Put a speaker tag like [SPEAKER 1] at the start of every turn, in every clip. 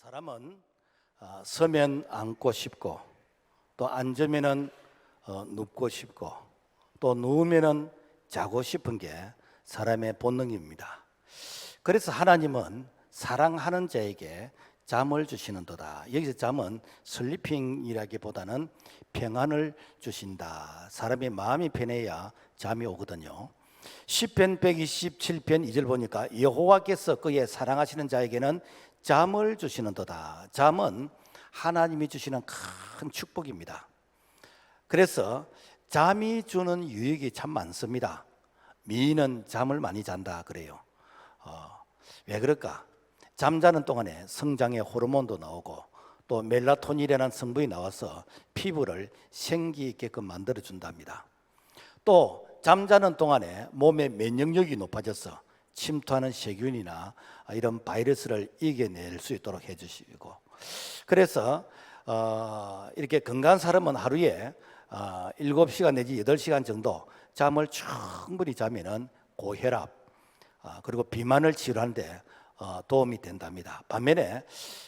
[SPEAKER 1] 사람은 서면 앉고 싶고 또 앉으면은 눕고 싶고 또 누우면은 자고 싶은 게 사람의 본능입니다. 그래서 하나님은 사랑하는 자에게 잠을 주시는도다. 여기서 잠은 슬리핑이라기보다는 평안을 주신다. 사람의 마음이 편해야 잠이 오거든요. 시편 127편 2절 보니까 여호와께서 그의 사랑하시는 자에게는 잠을 주시는도다. 잠은 하나님이 주시는 큰 축복입니다. 그래서 잠이 주는 유익이 참 많습니다. 미인은 잠을 많이 잔다 그래요. 왜 그럴까? 잠자는 동안에 성장의 호르몬도 나오고 또 멜라토닌이라는 성분이 나와서 피부를 생기 있게끔 만들어 준답니다. 또 잠자는 동안에 몸의 면역력이 높아져서 침투하는 세균이나 이런 바이러스를 이겨낼 수 있도록 해주시고, 그래서 이렇게 건강한 사람은 하루에 7시간 내지 8시간 정도 잠을 충분히 자면은 고혈압 그리고 비만을 치료하는데 도움이 된답니다. 반면에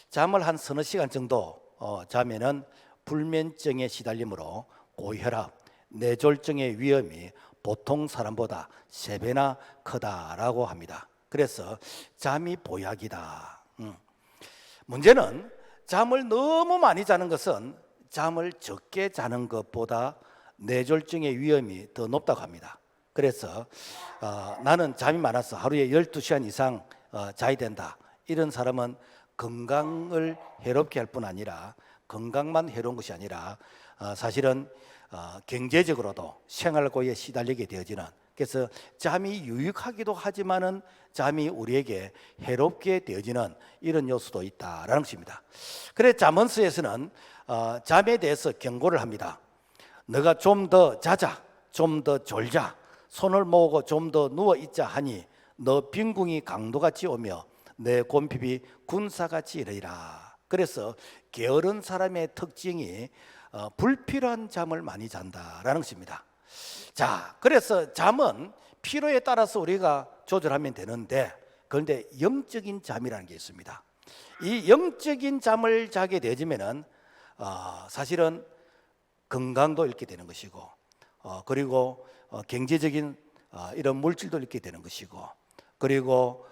[SPEAKER 1] 잠을 한 서너 시간 정도 자면은 불면증에 시달림으로 고혈압, 뇌졸중의 위험이 보통 사람보다 3배나 크다라고 합니다. 그래서 잠이 보약이다. 문제는 잠을 너무 많이 자는 것은 잠을 적게 자는 것보다 뇌졸중의 위험이 더 높다고 합니다. 그래서 나는 잠이 많아서 하루에 12시간 이상 자야 된다. 이런 사람은 건강을 해롭게 할 뿐 아니라 건강만 해로운 것이 아니라 사실은 경제적으로도 생활고에 시달리게 되어지는, 그래서 잠이 유익하기도 하지만은 잠이 우리에게 해롭게 되어지는 이런 요소도 있다라는 것입니다. 그래서 잠언서에서는 잠에 대해서 경고를 합니다. 너가 좀 더 자자, 좀 더 졸자, 손을 모으고 좀 더 누워 있자 하니 너 빈궁이 강도같이 오며 내 곰핍이 군사같이 이르리라. 그래서 게으른 사람의 특징이 불필요한 잠을 많이 잔다라는 것입니다. 자, 그래서 잠은 필요에 따라서 우리가 조절하면 되는데, 그런데 영적인 잠이라는 게 있습니다. 이 영적인 잠을 자게 되지면은 사실은 건강도 잃게 되는 것이고, 그리고 경제적인 이런 물질도 잃게 되는 것이고, 그리고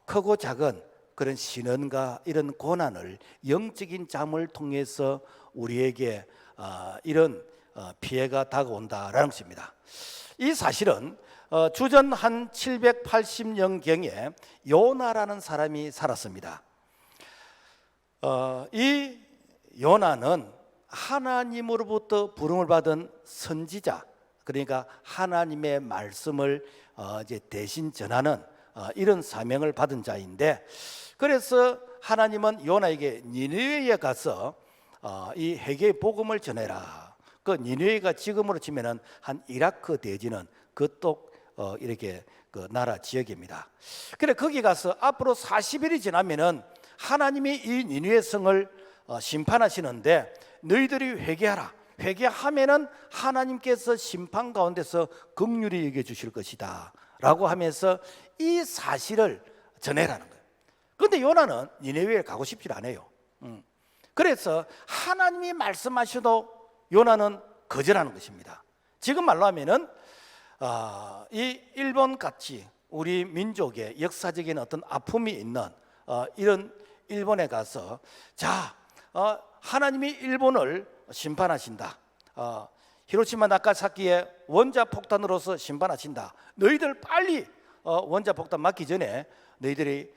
[SPEAKER 1] 크고 작은 그런 신원과 이런 고난을 영적인 잠을 통해서 우리에게 이런 피해가 다가온다라는 것입니다. 이 사실은 주전 한 780년경에 요나라는 사람이 살았습니다. 이 요나는 하나님으로부터 부름을 받은 선지자, 그러니까 하나님의 말씀을 이제 대신 전하는 이런 사명을 받은 자인데, 그래서 하나님은 요나에게 니느웨에 가서 이 회개의 복음을 전해라. 그 니느웨가 지금으로 치면은 한 이라크 대지는 그쪽 이렇게 그 나라 지역입니다. 그래 거기 가서 앞으로 40일이 지나면은 하나님이 이 니느웨 성을 심판하시는데 너희들이 회개하라. 회개하면은 하나님께서 심판 가운데서 긍휼히 여겨 주실 것이다 라고 하면서 이 사실을 전해라는 거예요. 그런데 요나는 니네웨에 가고 싶지 않아요. 그래서 하나님이 말씀하셔도 요나는 거절하는 것입니다. 지금 말로 하면은 이 일본 같이 우리 민족의 역사적인 어떤 아픔이 있는 이런 일본에 가서 자, 하나님이 일본을 심판하신다. 히로시마 나가사키의 원자 폭탄으로서 심판하신다. 너희들 빨리 원자 폭탄 맞기 전에 너희들이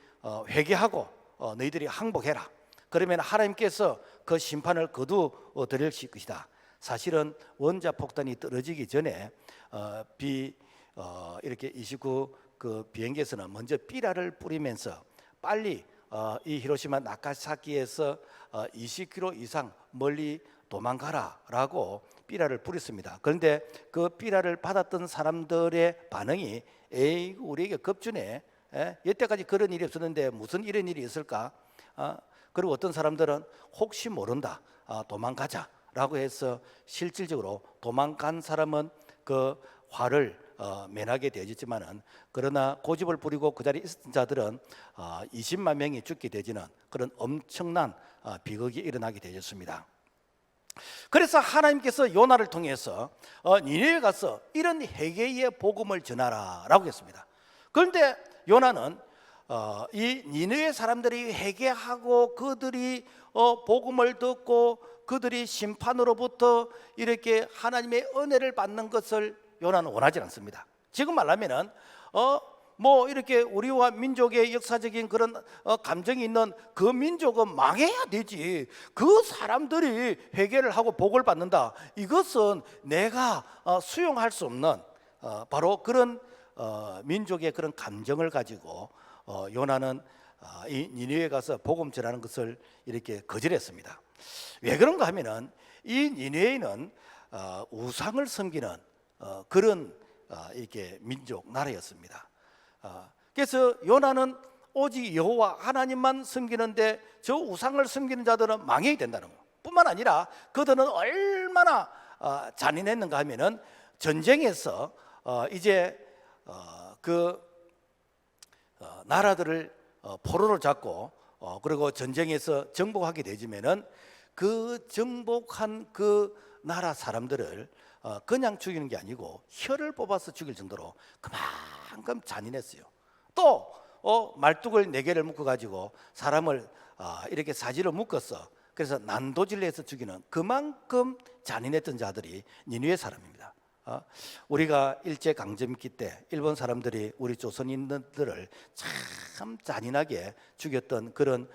[SPEAKER 1] 회개하고 너희들이 항복해라. 그러면 하나님께서 그 심판을 거두어 드릴 것이다. 사실은 원자 폭탄이 떨어지기 전에 이렇게 29 그 비행기에서는 먼저 삐라를 뿌리면서 빨리 이 히로시마 나가사키에서 20km 이상 멀리 도망가라라고 삐라를 뿌렸습니다. 그런데 그 삐라를 받았던 사람들의 반응이 에이 우리에게 겁주네. 여태까지 그런 일이 없었는데 무슨 이런 일이 있을까? 그리고 어떤 사람들은 혹시 모른다, 도망가자라고 해서 실질적으로 도망간 사람은 그 화를 면하게 되어졌지만은, 그러나 고집을 부리고 그 자리에 있었던 자들은 20만 명이 죽게 되지는 그런 엄청난 비극이 일어나게 되었습니다. 그래서 하나님께서 요나를 통해서 니느웨에 가서 이런 회개의 복음을 전하라라고 했습니다. 그런데 요나는 이 니느웨 사람들이 회개하고 그들이 복음을 듣고 그들이 심판으로부터 이렇게 하나님의 은혜를 받는 것을 요나는 원하지 않습니다. 지금 말하면은 뭐 이렇게 우리와 민족의 역사적인 그런 감정이 있는 그 민족은 망해야 되지, 그 사람들이 회개를 하고 복을 받는다, 이것은 내가 수용할 수 없는 바로 그런 민족의 그런 감정을 가지고 요나는 이 니느웨에 가서 복음 전하는 것을 이렇게 거절했습니다. 왜 그런가 하면은 이 니느웨는 우상을 섬기는 그런 이렇게 민족 나라였습니다. 그래서 요나는 오직 여호와 하나님만 섬기는데 저 우상을 섬기는 자들은 망해야 된다는 것 뿐만 아니라 그들은 얼마나 잔인했는가 하면은 전쟁에서 이제 그 나라들을 포로로 잡고 그리고 전쟁에서 정복하게 되지면은 그 정복한 그 나라 사람들을 그냥 죽이는 게 아니고 혀를 뽑아서 죽일 정도로 그만큼 잔인했어요. 또 말뚝을 4개를 묶어 가지고 사람을 이렇게 사지로 묶었어. 그래서 난도질을 해서 죽이는 그만큼 잔인했던 자들이 니느웨 사람입니다. 우리가 일제 강점기 때 일본 사람들이 우리 조선인들을 참 잔인하게 죽였던 그런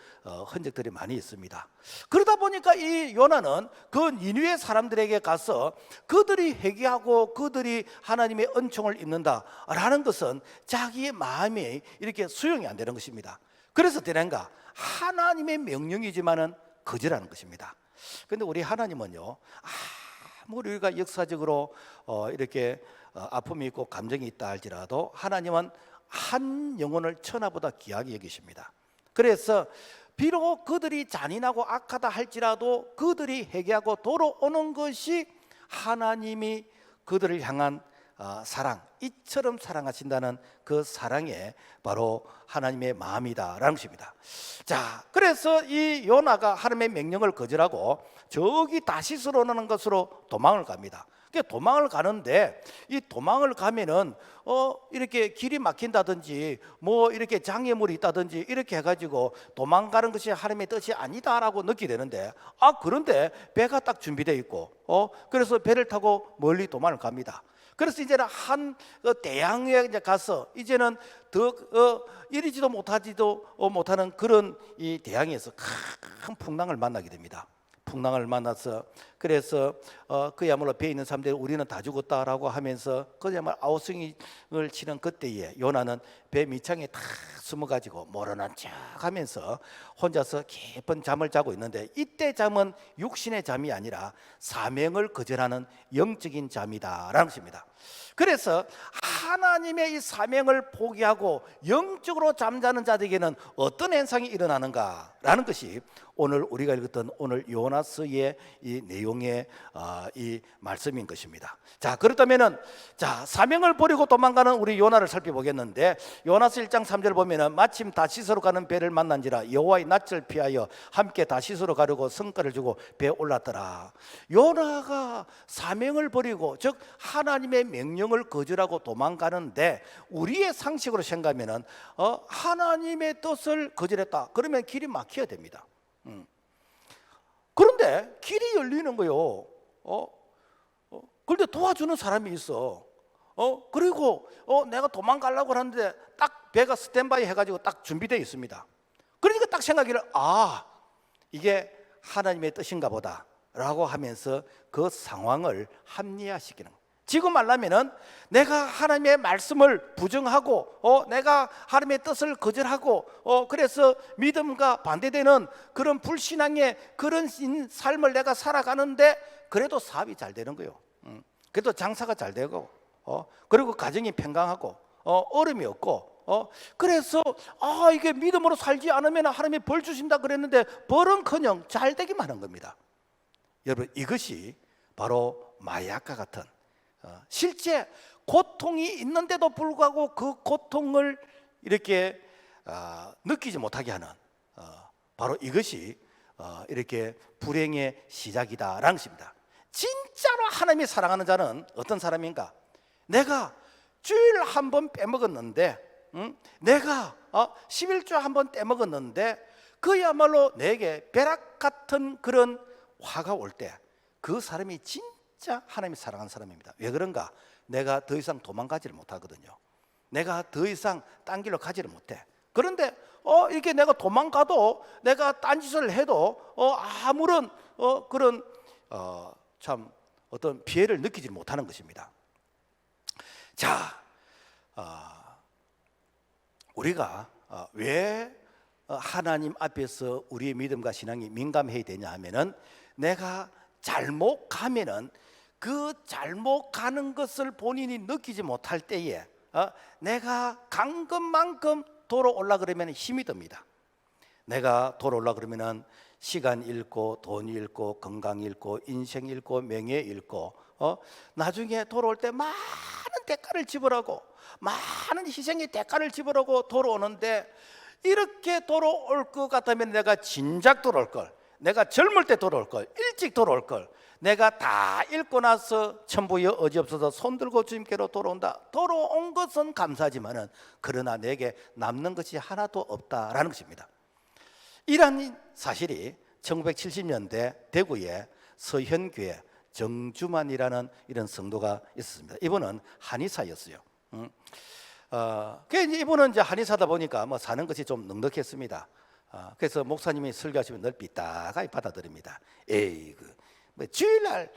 [SPEAKER 1] 흔적들이 많이 있습니다. 그러다 보니까 이 요나는 그 니느웨 사람들에게 가서 그들이 회개하고 그들이 하나님의 은총을 입는다라는 것은 자기의 마음이 이렇게 수용이 안 되는 것입니다. 그래서 되는가? 하나님의 명령이지만은 거절하는 것입니다. 그런데 우리 하나님은요, 우리가 역사적으로 이렇게 아픔이 있고 감정이 있다 할지라도 하나님은 한 영혼을 천하보다 귀하게 여기십니다. 그래서 비록 그들이 잔인하고 악하다 할지라도 그들이 회개하고 돌아오는 것이 하나님이 그들을 향한 사랑, 이처럼 사랑하신다는 그 사랑에 바로 하나님의 마음이다라는 것입니다. 자, 그래서 이 요나가 하나님의 명령을 거절하고 저기 다시스로 오는 것으로 도망을 갑니다. 도망을 가는데 이 도망을 가면은 이렇게 길이 막힌다든지 뭐 이렇게 장애물이 있다든지 이렇게 해가지고 도망가는 것이 하나님의 뜻이 아니다라고 느끼게 되는데, 그런데 배가 딱 준비되어 있고 그래서 배를 타고 멀리 도망을 갑니다. 그래서 이제는 한 대양에 이제 가서 이제는 더 이리지도 못하지도 못하는 그런 이 대양에서 큰 풍랑을 만나게 됩니다. 풍랑을 만나서 그래서 그야말로 배에 있는 사람들이 우리는 다 죽었다라고 하면서 그야말로 아우성을 치는 그때에 요나는 배 밑창에 탁 숨어가지고 모르는 척하면서 혼자서 깊은 잠을 자고 있는데, 이때 잠은 육신의 잠이 아니라 사명을 거절하는 영적인 잠이다라는 것입니다. 그래서 하나님의 이 사명을 포기하고 영적으로 잠자는 자들에게는 어떤 현상이 일어나는가라는 것이 오늘 우리가 읽었던 오늘 요나서의 이 내용의 이 말씀인 것입니다. 자, 그렇다면은 사명을 버리고 도망가는 우리 요나를 살펴보겠는데, 요나서 1장 3절 보면은 마침 다시스로 가는 배를 만난지라 여호와의 낯을 피하여 함께 다시스로 가려고 성과를 주고 배에 올랐더라. 요나가 사명을 버리고, 즉 하나님의 명령을 거절하고 도망가는데 우리의 상식으로 생각하면은 하나님의 뜻을 거절했다 그러면 길이 막혀야 됩니다. 그런데 길이 열리는 거요. 그런데 도와주는 사람이 있어. 그리고 내가 도망가려고 하는데 딱 배가 스탠바이 해가지고 딱 준비되어 있습니다. 그러니까 딱 생각하기를 이게 하나님의 뜻인가 보다 라고 하면서 그 상황을 합리화시키는 거예요. 지금 말하면은 내가 하나님의 말씀을 부정하고 내가 하나님의 뜻을 거절하고 그래서 믿음과 반대되는 그런 불신앙의 그런 삶을 내가 살아가는데 그래도 사업이 잘 되는 거예요. 그래도 장사가 잘 되고 그리고 가정이 평강하고 어려움이 없고 그래서 이게 믿음으로 살지 않으면 하나님이 벌 주신다 그랬는데 벌은커녕 잘 되기만 하는 겁니다. 여러분, 이것이 바로 마약과 같은 실제 고통이 있는데도 불구하고 그 고통을 이렇게 느끼지 못하게 하는 바로 이것이 이렇게 불행의 시작이다라는 것입니다. 진짜로 하나님이 사랑하는 자는 어떤 사람인가? 내가 주일 한 번 빼먹었는데, 내가 11조 한 번 떼먹었는데 그야말로 내게 벼락 같은 그런 화가 올 때 그 사람이 진짜 하나님이 사랑하는 사람입니다. 왜 그런가? 내가 더 이상 도망가지를 못하거든요. 내가 더 이상 딴 길로 가지를 못해. 그런데 이렇게 내가 도망가도, 내가 딴짓을 해도 아무런 그런 참 어떤 피해를 느끼지 못하는 것입니다. 자, 우리가 왜 하나님 앞에서 우리의 믿음과 신앙이 민감해야 되냐 하면은, 내가 잘못 가면은 그 잘못 가는 것을 본인이 느끼지 못할 때에 내가 간 것만큼 돌아올라 그러면 힘이 듭니다. 내가 돌아올라 그러면은 시간 잃고 돈 잃고 건강 잃고 인생 잃고 명예 잃고 나중에 돌아올 때 많은 대가를 지불하고 많은 희생의 대가를 지불하고 돌아오는데, 이렇게 돌아올 것 같다면 내가 진작 돌아올 걸, 내가 젊을 때 돌아올 걸, 일찍 돌아올 걸, 내가 다 읽고 나서 천부여 어지없어서 손들고 주님께로 돌아온다. 돌아온 것은 감사하지만은 그러나 내게 남는 것이 하나도 없다라는 것입니다. 이러한 사실이 1970년대 대구에 서현교회 정주만이라는 이런 성도가 있었습니다. 이분은 한의사였어요. 이분은 이제 한의사다 보니까 뭐 사는 것이 좀 넉넉했습니다. 그래서 목사님이 설교하시면 늘 삐딱하게 받아들입니다. 에이, 뭐 주일날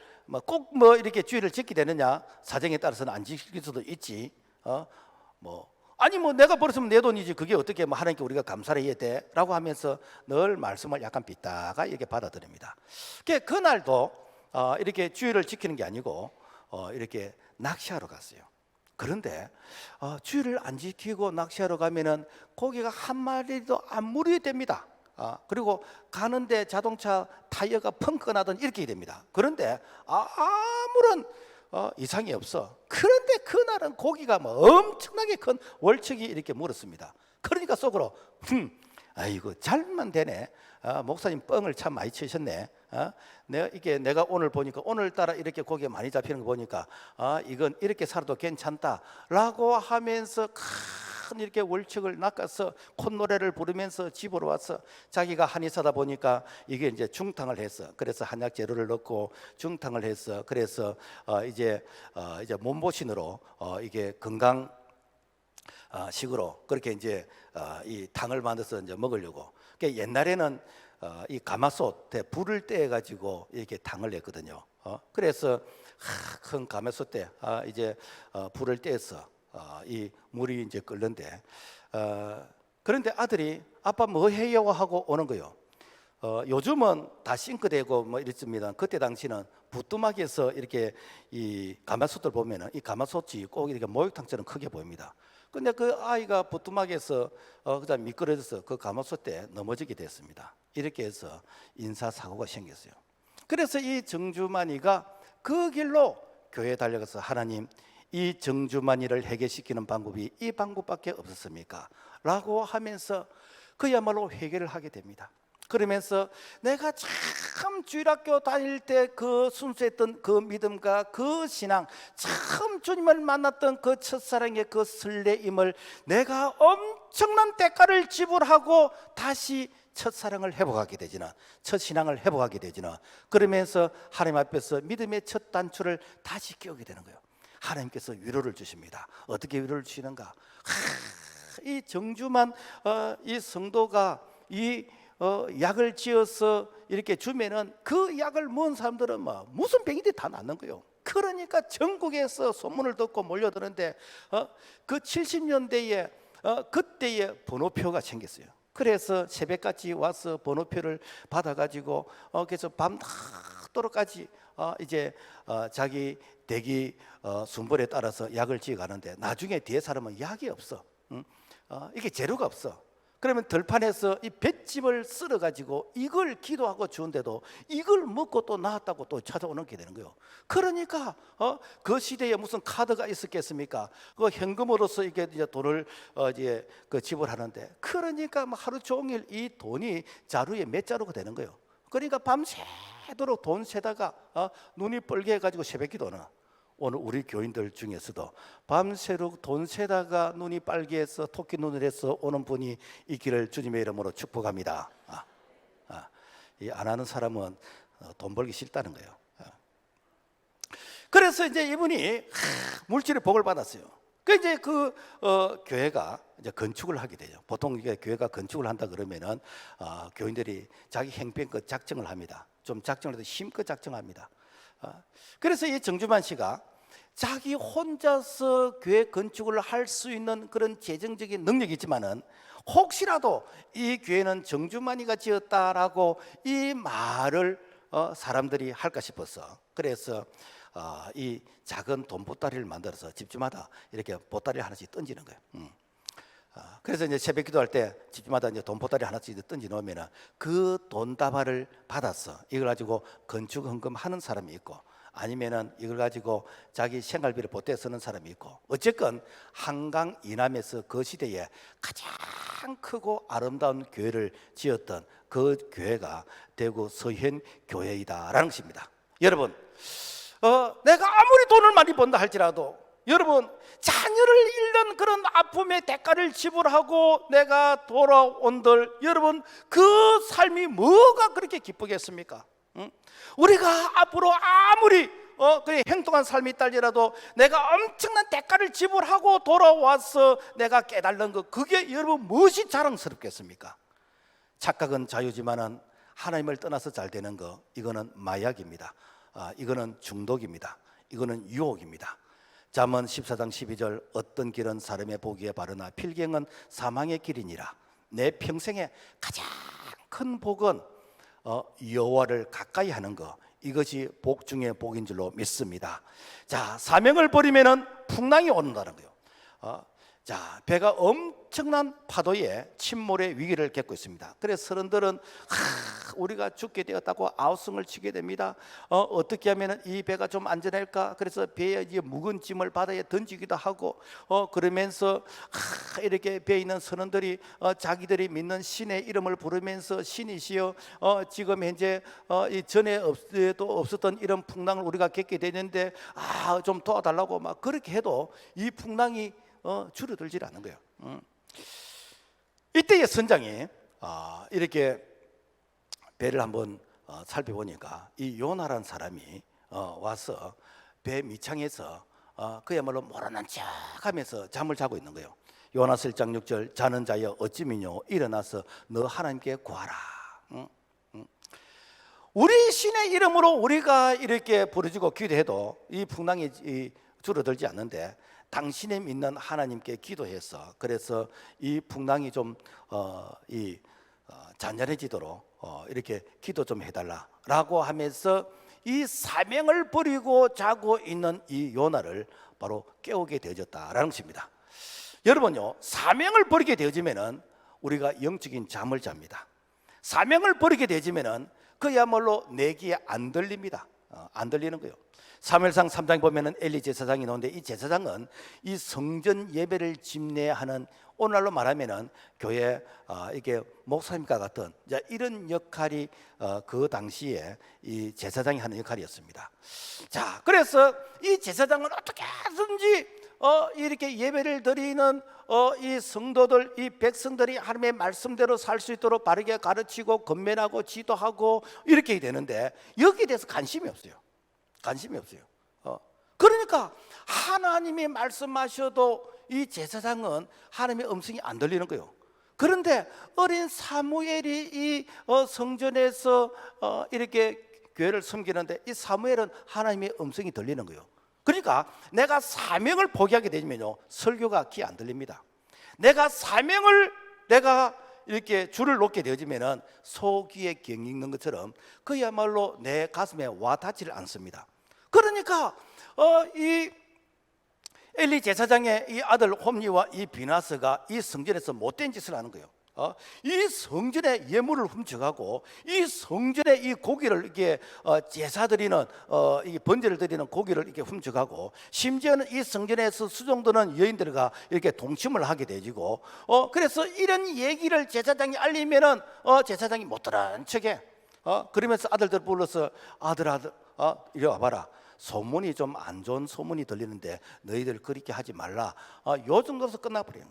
[SPEAKER 1] 꼭 이렇게 주일을 지키게 되느냐? 사정에 따라서는 안 지킬 수도 있지. 아니 내가 벌었으면 내 돈이지, 그게 어떻게 하나님께 우리가 감사를 해야 돼?라고 하면서 늘 말씀을 약간 삐딱하게 이렇게 받아들입니다. 그날도 이렇게 주일을 지키는 게 아니고 이렇게 낚시하러 갔어요. 그런데 주일을 안 지키고 낚시하러 가면은 고기가 한 마리도 안 물이 됩니다. 그리고 가는데 자동차 타이어가 펑크 나든 이렇게 됩니다. 그런데 아무런 이상이 없어. 그런데 그날은 고기가 엄청나게 큰 월척이 이렇게 물었습니다. 그러니까 속으로 아이고 잘만 되네. 목사님 뻥을 참 많이 치셨네. 내가 오늘 보니까, 오늘따라 이렇게 고기가 많이 잡히는 거 보니까 이건 이렇게 살아도 괜찮다라고 하면서 큰 이렇게 월척을 낚아서 콧노래를 부르면서 집으로 와서, 자기가 한의사다 보니까 이게 이제 중탕을 했어. 그래서 한약 재료를 넣고 중탕을 했어. 그래서 이제 몸보신으로 이게 건강 식으로 그렇게 이제 이 당을 만들어서 이제 먹으려고. 옛날에는 이 가마솥에 불을 떼 가지고 이렇게 당을 냈거든요. 그래서 큰 가마솥에 이제 불을 떼서 이 물이 이제 끓는데, 그런데 아들이 아빠 뭐 해요 하고 오는 거요. 요즘은 다 싱크대고 이랬습니다. 그때 당시는 부뚜막에서 이렇게 이 가마솥을 보면은 이 가마솥이 꼭 이렇게 목욕탕처럼 크게 보입니다. 근데 그 아이가 부뚜막에서 그다음 미끄러져서 그 가마솥에 넘어지게 됐습니다. 이렇게 해서 인사사고가 생겼어요. 그래서 이 정주만이가 그 길로 교회에 달려가서, 하나님, 이 정주만이를 해결시키는 방법이 이 방법밖에 없었습니까? 라고 하면서 그야말로 회개를 하게 됩니다. 그러면서 내가 참 주일학교 다닐 때 그 순수했던 그 믿음과 그 신앙, 참 주님을 만났던 그 첫사랑의 그 설레임을 내가 엄청난 대가를 지불하고 다시 첫사랑을 회복하게 되지는, 첫신앙을 회복하게 되지는, 그러면서 하나님 앞에서 믿음의 첫 단추를 다시 끼우게 되는 거예요. 하나님께서 위로를 주십니다. 어떻게 위로를 주시는가? 이 정주만 이 성도가 이 약을 지어서 이렇게 주면은 그 약을 먹은 사람들은 무슨 병이든 다 낫는 거예요. 그러니까 전국에서 소문을 듣고 몰려드는데 그 70년대에 그때에 번호표가 생겼어요. 그래서 새벽같이 와서 번호표를 받아가지고 그래서 밤낮도록까지 이제 자기 대기 순번에 따라서 약을 지어가는데, 나중에 뒤에 사람은 약이 없어. 이게 재료가 없어. 그러면 들판에서 이 볏짚을 썰어 가지고 이걸 기도하고 주는데도 이걸 먹고 또 나았다고 또 찾아오는 게 되는 거예요. 그러니까 그 시대에 무슨 카드가 있었겠습니까? 그 현금으로서 이게 이제 돈을 이제 그 지불하는데, 그러니까 뭐 하루 종일 이 돈이 자루에 몇 자루가 되는 거예요. 그러니까 밤새도록 돈 세다가 눈이 뻘게 해가지고 새벽기도는, 오늘 우리 교인들 중에서도 밤새도록 돈 세다가 눈이 빨개서 토끼 눈을 해서 오는 분이 있기를 주님의 이름으로 축복합니다. 이 안 하는 사람은 돈 벌기 싫다는 거예요. 그래서 이제 이분이 물질의 복을 받았어요. 그 이제 교회가 이제 건축을 하게 돼요. 보통 이게 교회가 건축을 한다 그러면은 교인들이 자기 형편껏 작정을 합니다. 좀 작정을 해도 힘껏 작정합니다. 그래서 이 정주만 씨가 자기 혼자서 교회 건축을 할 수 있는 그런 재정적인 능력이 있지만은, 혹시라도 이 교회는 정주만이가 지었다라고 이 말을 사람들이 할까 싶어서, 그래서 이 작은 돈 보따리를 만들어서 집주마다 이렇게 보따리 하나씩 던지는 거예요. 그래서 이제 새벽 기도할 때 집주마다 이제 돈 보따리 하나씩 던지 놓으면은 그 돈다발을 받아서 이걸 가지고 건축 헌금 하는 사람이 있고, 아니면은 이걸 가지고 자기 생활비를 보태 쓰는 사람이 있고, 어쨌건 한강 이남에서 그 시대에 가장 크고 아름다운 교회를 지었던 그 교회가 대구 서현 교회이다라는 것입니다. 여러분, 내가 아무리 돈을 많이 번다 할지라도, 여러분, 자녀를 잃는 그런 아픔의 대가를 지불하고 내가 돌아온들, 여러분, 그 삶이 뭐가 그렇게 기쁘겠습니까? 우리가 앞으로 아무리 그래 행동한 삶이 있달지라도 내가 엄청난 대가를 지불하고 돌아와서 내가 깨달는 것, 그게 여러분 무엇이 자랑스럽겠습니까? 착각은 자유지만은 하나님을 떠나서 잘 되는 거, 이거는 마약입니다. 이거는 중독입니다. 이거는 유혹입니다. 잠언 14장 12절, 어떤 길은 사람의 보기에 바르나 필경은 사망의 길이니라. 내 평생에 가장 큰 복은 여호와를 가까이 하는 것, 이것이 복 중에 복인 줄로 믿습니다. 자, 사명을 버리면은 풍랑이 온다는 거예요. 자, 배가 엄청난 파도에 침몰의 위기를 겪고 있습니다. 그래서 서른들은 우리가 죽게 되었다고 아우성을 치게 됩니다. 어떻게 하면 이 배가 좀 안전할까? 그래서 배에 이제 묵은 짐을 바다에 던지기도 하고, 그러면서 이렇게 배에 있는 선원들이 자기들이 믿는 신의 이름을 부르면서, 신이시여, 지금 현재 이 전에 또 없었던 이런 풍랑을 우리가 겪게 되는데 좀 도와달라고 막 그렇게 해도 이 풍랑이 줄어들질 않는 거예요. 이때의 선장이 이렇게 배를 한번 살펴보니까 이 요나라는 사람이 와서 배 밑창에서 그야말로 모르는 척하면서 잠을 자고 있는 거예요. 요나서 1장 6절, 자는 자여 어찌 미뇨, 일어나서 너 하나님께 구하라. 우리 신의 이름으로 우리가 이렇게 부르짖고 기도해도 이 풍랑이 줄어들지 않는데, 당신의 믿는 하나님께 기도해서, 그래서 이 풍랑이 좀 잔잔해지도록 이렇게 기도 좀 해달라라고 하면서 이 사명을 버리고 자고 있는 이 요나를 바로 깨우게 되어졌다라는 것입니다. 여러분요, 사명을 버리게 되어지면은 우리가 영적인 잠을 잡니다. 사명을 버리게 되어지면은 그야말로 내 귀에 안 들립니다. 안 들리는 거예요. 사무엘상 3장에 보면은 엘리 제사장이 나오는데, 이 제사장은 이 성전 예배를 집례하는, 오늘날로 말하면은 교회 이게 목사님과 같은 이런 역할이 그 당시에 이 제사장이 하는 역할이었습니다. 자, 그래서 이 제사장은 어떻게 하든지 이렇게 예배를 드리는 이 성도들, 이 백성들이 하나님의 말씀대로 살 수 있도록 바르게 가르치고 건면하고 지도하고 이렇게 되는데, 여기에 대해서 관심이 없어요. 관심이 없어요. 그러니까 하나님이 말씀하셔도 이 제사장은 하나님의 음성이 안 들리는 거예요. 그런데 어린 사무엘이 이 성전에서 이렇게 교회를 섬기는데, 이 사무엘은 하나님의 음성이 들리는 거예요. 그러니까 내가 사명을 포기하게 되면요, 설교가 귀에 안 들립니다. 내가 사명을 이렇게 줄을 놓게 되어지면은 소귀에 경 읽는 것처럼 그야말로 내 가슴에 와 닿지를 않습니다. 그러니까 이 엘리 제사장의 이 아들 홈리와 이 비나스가 이 성전에서 못된 짓을 하는 거예요. 이 성전의 예물을 훔쳐가고 이 성전의 이 고기를 이렇게 제사 드리는 이 번제를 드리는 고기를 이렇게 훔쳐가고, 심지어는 이 성전에서 수종드는 여인들과 이렇게 동침을 하게 되지고, 그래서 이런 얘기를 제사장이 알리면은 제사장이 못 들은 척해. 그러면서 아들들 불러서 아들 이리 와봐라. 소문이 좀 안 좋은 소문이 들리는데 너희들 그렇게 하지 말라. 요 정도에서 끝나버려요.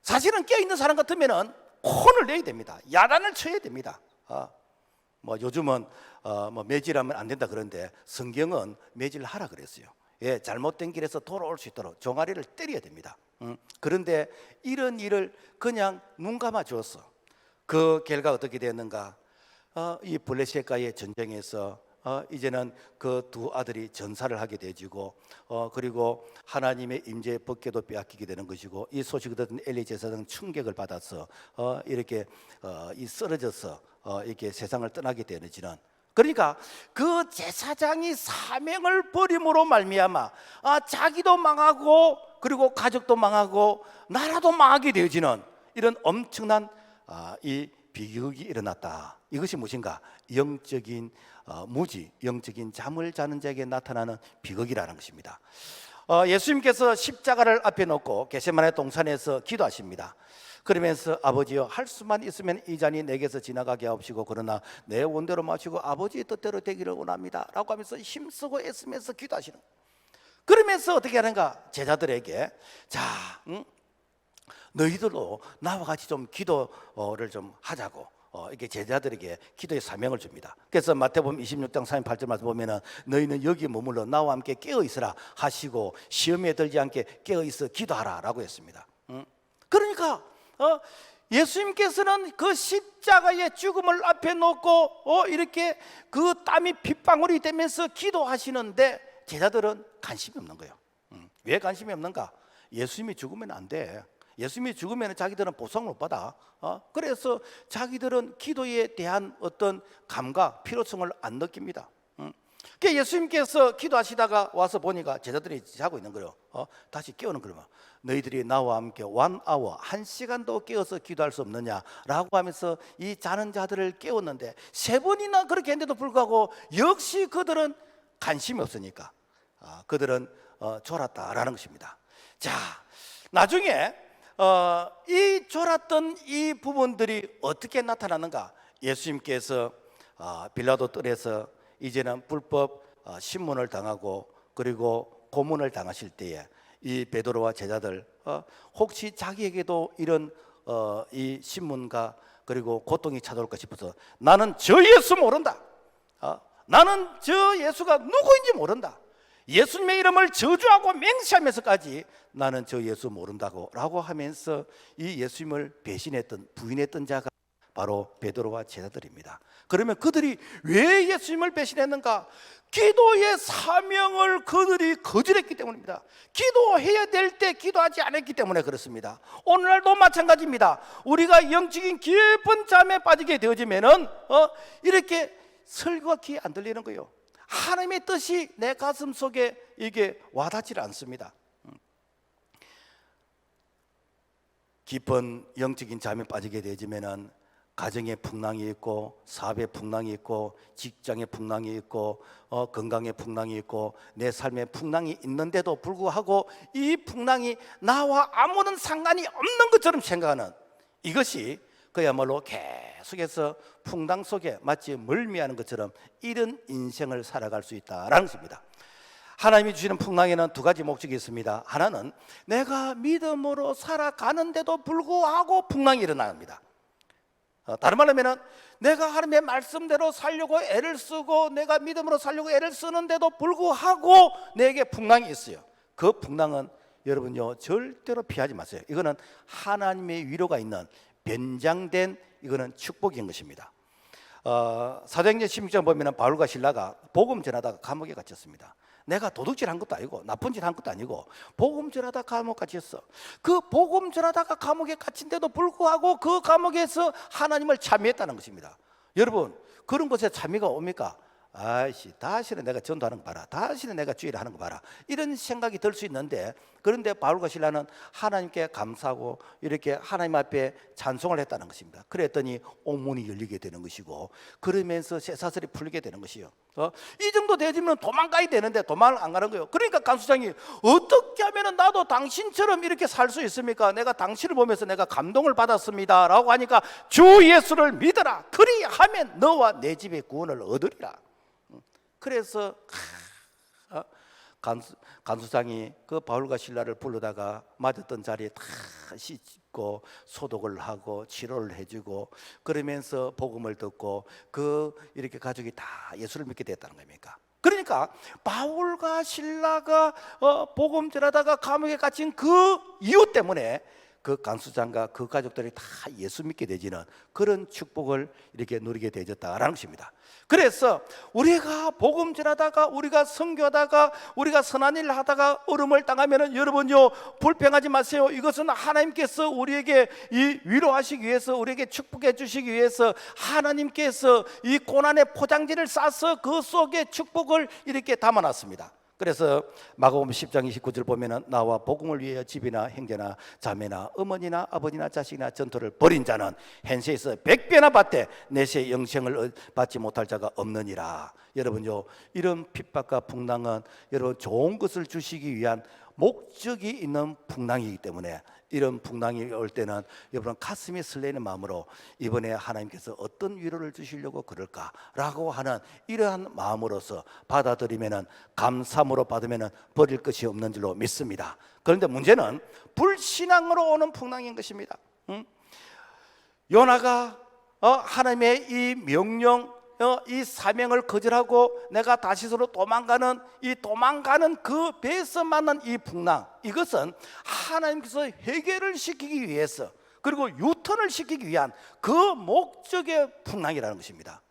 [SPEAKER 1] 사실은 깨어있는 사람 같으면은 혼을 내야 됩니다. 야단을 쳐야 됩니다. 뭐 요즘은 뭐 매질하면 안 된다 그런데 성경은 매질하라 그랬어요. 예, 잘못된 길에서 돌아올 수 있도록 종아리를 때려야 됩니다. 그런데 이런 일을 그냥 눈 감아 주었어. 그 결과 어떻게 되었는가? 이 블레셋과의 전쟁에서 이제는 그 두 아들이 전사를 하게 되지고, 그리고 하나님의 임재의 법궤도 빼앗기게 되는 것이고, 이 소식을 듣은 엘리 제사장 충격을 받아서 이렇게 이 쓰러져서 이렇게 세상을 떠나게 되는지는, 그러니까 그 제사장이 사명을 버림으로 말미암아 자기도 망하고 그리고 가족도 망하고 나라도 망하게 되어지는 이런 엄청난 이 비극이 일어났다. 이것이 무엇인가? 영적인 무지, 영적인 잠을 자는 자에게 나타나는 비극이라는 것입니다. 예수님께서 십자가를 앞에 놓고 겟세마네 동산에서 기도하십니다. 그러면서 아버지여, 할 수만 있으면 이 잔이 내게서 지나가게 하옵시고 그러나 내 원대로 마시고 아버지의 뜻대로 되기를 원합니다 라고 하면서 힘쓰고 애쓰면서 기도하시는, 그러면서 어떻게 하는가? 제자들에게 자, 너희들도 나와 같이 좀 기도를 좀 하자고 이렇게 제자들에게 기도의 사명을 줍니다. 그래서 마태복음 26장 38절 말씀 보면은 너희는 여기 머물러 나와 함께 깨어 있으라 하시고 시험에 들지 않게 깨어 있어 기도하라라고 했습니다. 그러니까 예수님께서는 그 십자가의 죽음을 앞에 놓고 이렇게 그 땀이 빗방울이 되면서 기도하시는데 제자들은 관심이 없는 거예요. 왜 관심이 없는가? 예수님이 죽으면 안 돼. 예수님이 죽으면 자기들은 보상을 못 받아. 그래서 자기들은 기도에 대한 어떤 감각, 필요성을 안 느낍니다. 그러니까 예수님께서 기도하시다가 와서 보니까 제자들이 자고 있는 거예요. 다시 깨우는 거예요. 너희들이 나와 함께 1hour, 1시간도 깨어서 기도할 수 없느냐라고 하면서 이 자는 자들을 깨웠는데 3번이나 그렇게 했는데도 불구하고 역시 그들은 관심이 없으니까 그들은 졸았다라는 것입니다. 자, 나중에 이 졸았던 이 부분들이 어떻게 나타나는가? 예수님께서 빌라도 뜰에서 이제는 불법 신문을 당하고 그리고 고문을 당하실 때에 이 베드로와 제자들 혹시 자기에게도 이런 이 신문과 그리고 고통이 찾아올까 싶어서 나는 저 예수 모른다. 나는 저 예수가 누구인지 모른다. 예수님의 이름을 저주하고 맹세하면서까지 나는 저 예수 모른다고 라고 하면서 이 예수님을 배신했던 부인했던 자가 바로 베드로와 제자들입니다. 그러면 그들이 왜 예수님을 배신했는가? 기도의 사명을 그들이 거절했기 때문입니다. 기도해야 될 때 기도하지 않았기 때문에 그렇습니다. 오늘날도 마찬가지입니다. 우리가 영적인 깊은 잠에 빠지게 되어지면은 이렇게 설교가 귀에 안 들리는 거예요. 하나님의 뜻이 내 가슴 속에 이게 와닿지 않습니다. 깊은 영적인 잠에 빠지게 되지면은 가정에 풍랑이 있고 사업에 풍랑이 있고 직장에 풍랑이 있고 건강에 풍랑이 있고 내 삶에 풍랑이 있는데도 불구하고 이 풍랑이 나와 아무런 상관이 없는 것처럼 생각하는 이것이 그야말로 계속해서 풍랑 속에 마치 멀미하는 것처럼 이런 인생을 살아갈 수 있다라는 것입니다. 하나님이 주시는 풍랑에는 두 가지 목적이 있습니다. 하나는 내가 믿음으로 살아가는데도 불구하고 풍랑이 일어납니다. 다른 말로 하면 내가 하나님의 말씀대로 살려고 애를 쓰고 내가 믿음으로 살려고 애를 쓰는데도 불구하고 내게 풍랑이 있어요. 그 풍랑은 여러분요 절대로 피하지 마세요. 이거는 하나님의 위로가 있는 변장된 이거는 축복인 것입니다. 사도행전 16장 보면 바울과 실라가 복음 전하다가 감옥에 갇혔습니다. 내가 도둑질한 것도 아니고 나쁜 짓 한 것도 아니고 복음 전하다가 감옥에 갇혔어. 그 복음 전하다가 감옥에 갇힌데도 불구하고 그 감옥에서 하나님을 참여했다는 것입니다. 여러분 그런 곳에 참여가 옵니까? 아이씨, 다시는 내가 전도하는 거 봐라, 다시는 내가 주일을 하는 거 봐라, 이런 생각이 들 수 있는데, 그런데 바울과 실라는 하나님께 감사하고 이렇게 하나님 앞에 찬송을 했다는 것입니다. 그랬더니 옥문이 열리게 되는 것이고, 그러면서 쇠사슬이 풀리게 되는 것이요. 이 정도 되면 도망가야 되는데 도망을 안 가는 거예요. 그러니까 간수장이 어떻게 하면 나도 당신처럼 이렇게 살 수 있습니까? 내가 당신을 보면서 내가 감동을 받았습니다 라고 하니까, 주 예수를 믿어라, 그리하면 너와 내 집의 구원을 얻으리라. 그래서 간수장이 그 바울과 실라를 불러다가 맞았던 자리에 다 씻고 소독을 하고 치료를 해주고, 그러면서 복음을 듣고 이렇게 가족이 다 예수를 믿게 됐다는 겁니까? 그러니까 바울과 실라가 복음 전하다가 감옥에 갇힌 그 이유 때문에 그 간수장과 그 가족들이 다 예수 믿게 되지는 그런 축복을 이렇게 누리게 되었다라는 것입니다. 그래서 우리가 복음 전하다가, 우리가 선교하다가, 우리가 선한 일을 하다가 어려움을 당하면은, 여러분요, 불평하지 마세요. 이것은 하나님께서 우리에게 이 위로하시기 위해서, 우리에게 축복해 주시기 위해서 하나님께서 이 고난의 포장지를 싸서 그 속에 축복을 이렇게 담아놨습니다. 그래서 마가복음 10장 29절 보면은, 나와 복음을 위하여 집이나 형제나 자매나 어머니나 아버지나 자식이나 전토를 벌인 자는 현세에서 100배나 받되 내세 영생을 받지 못할 자가 없느니라. 여러분요, 이런 핍박과 풍랑은 여러분 좋은 것을 주시기 위한 목적이 있는 풍랑이기 때문에, 이런 풍랑이 올 때는 여러분 가슴이 설레는 마음으로 이번에 하나님께서 어떤 위로를 주시려고 그럴까라고 하는 이러한 마음으로서 받아들이면은, 감사함으로 받으면은 버릴 것이 없는 줄로 믿습니다. 그런데 문제는 불신앙으로 오는 풍랑인 것입니다. 요나가 하나님의 이 명령, 이 사명을 거절하고 내가 다시스로 도망가는 그 배에서 만난 이 풍랑, 이것은 하나님께서 해결을 시키기 위해서, 그리고 유턴을 시키기 위한 그 목적의 풍랑이라는 것입니다.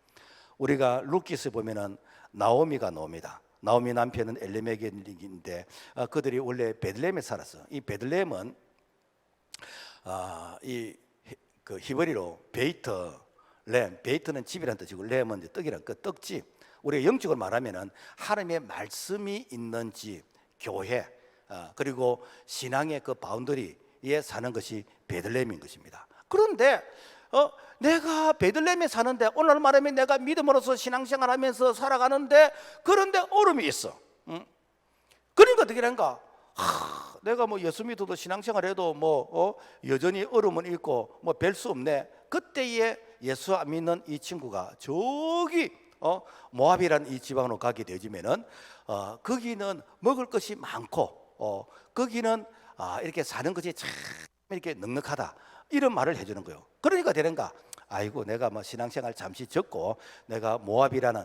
[SPEAKER 1] 우리가 룻기스 보면은 나오미가 나옵니다. 나오미 남편은 엘리멜렉인데 그들이 원래 베들레헴에 살았어. 이 베들레헴은 그 히브리로 베이트는 집이란 뜻이고, 렘은 떡이란 그 떡집. 우리가 영적으로 말하면은 하나님의 말씀이 있는 집, 교회, 그리고 신앙의 그 바운더리에 사는 것이 베들레헴인 것입니다. 그런데 내가 베들레헴에 사는데, 오늘 말하면 내가 믿음으로서 신앙생활하면서 살아가는데, 그런데 어려움이 있어. 그러니까 어떻게 되는가? 내가 뭐 예수 믿어도 신앙생활해도 여전히 어려움은 있고 별 수 없네. 그때에 예수 안 믿는 이 친구가 저기 모압이라는 이 지방으로 가게 되지면은 거기는 먹을 것이 많고 거기는 이렇게 사는 것이 참 이렇게 넉넉하다, 이런 말을 해주는 거예요. 그러니까 되는가? 아이고, 내가 신앙생활 잠시 접고 내가 모압이라는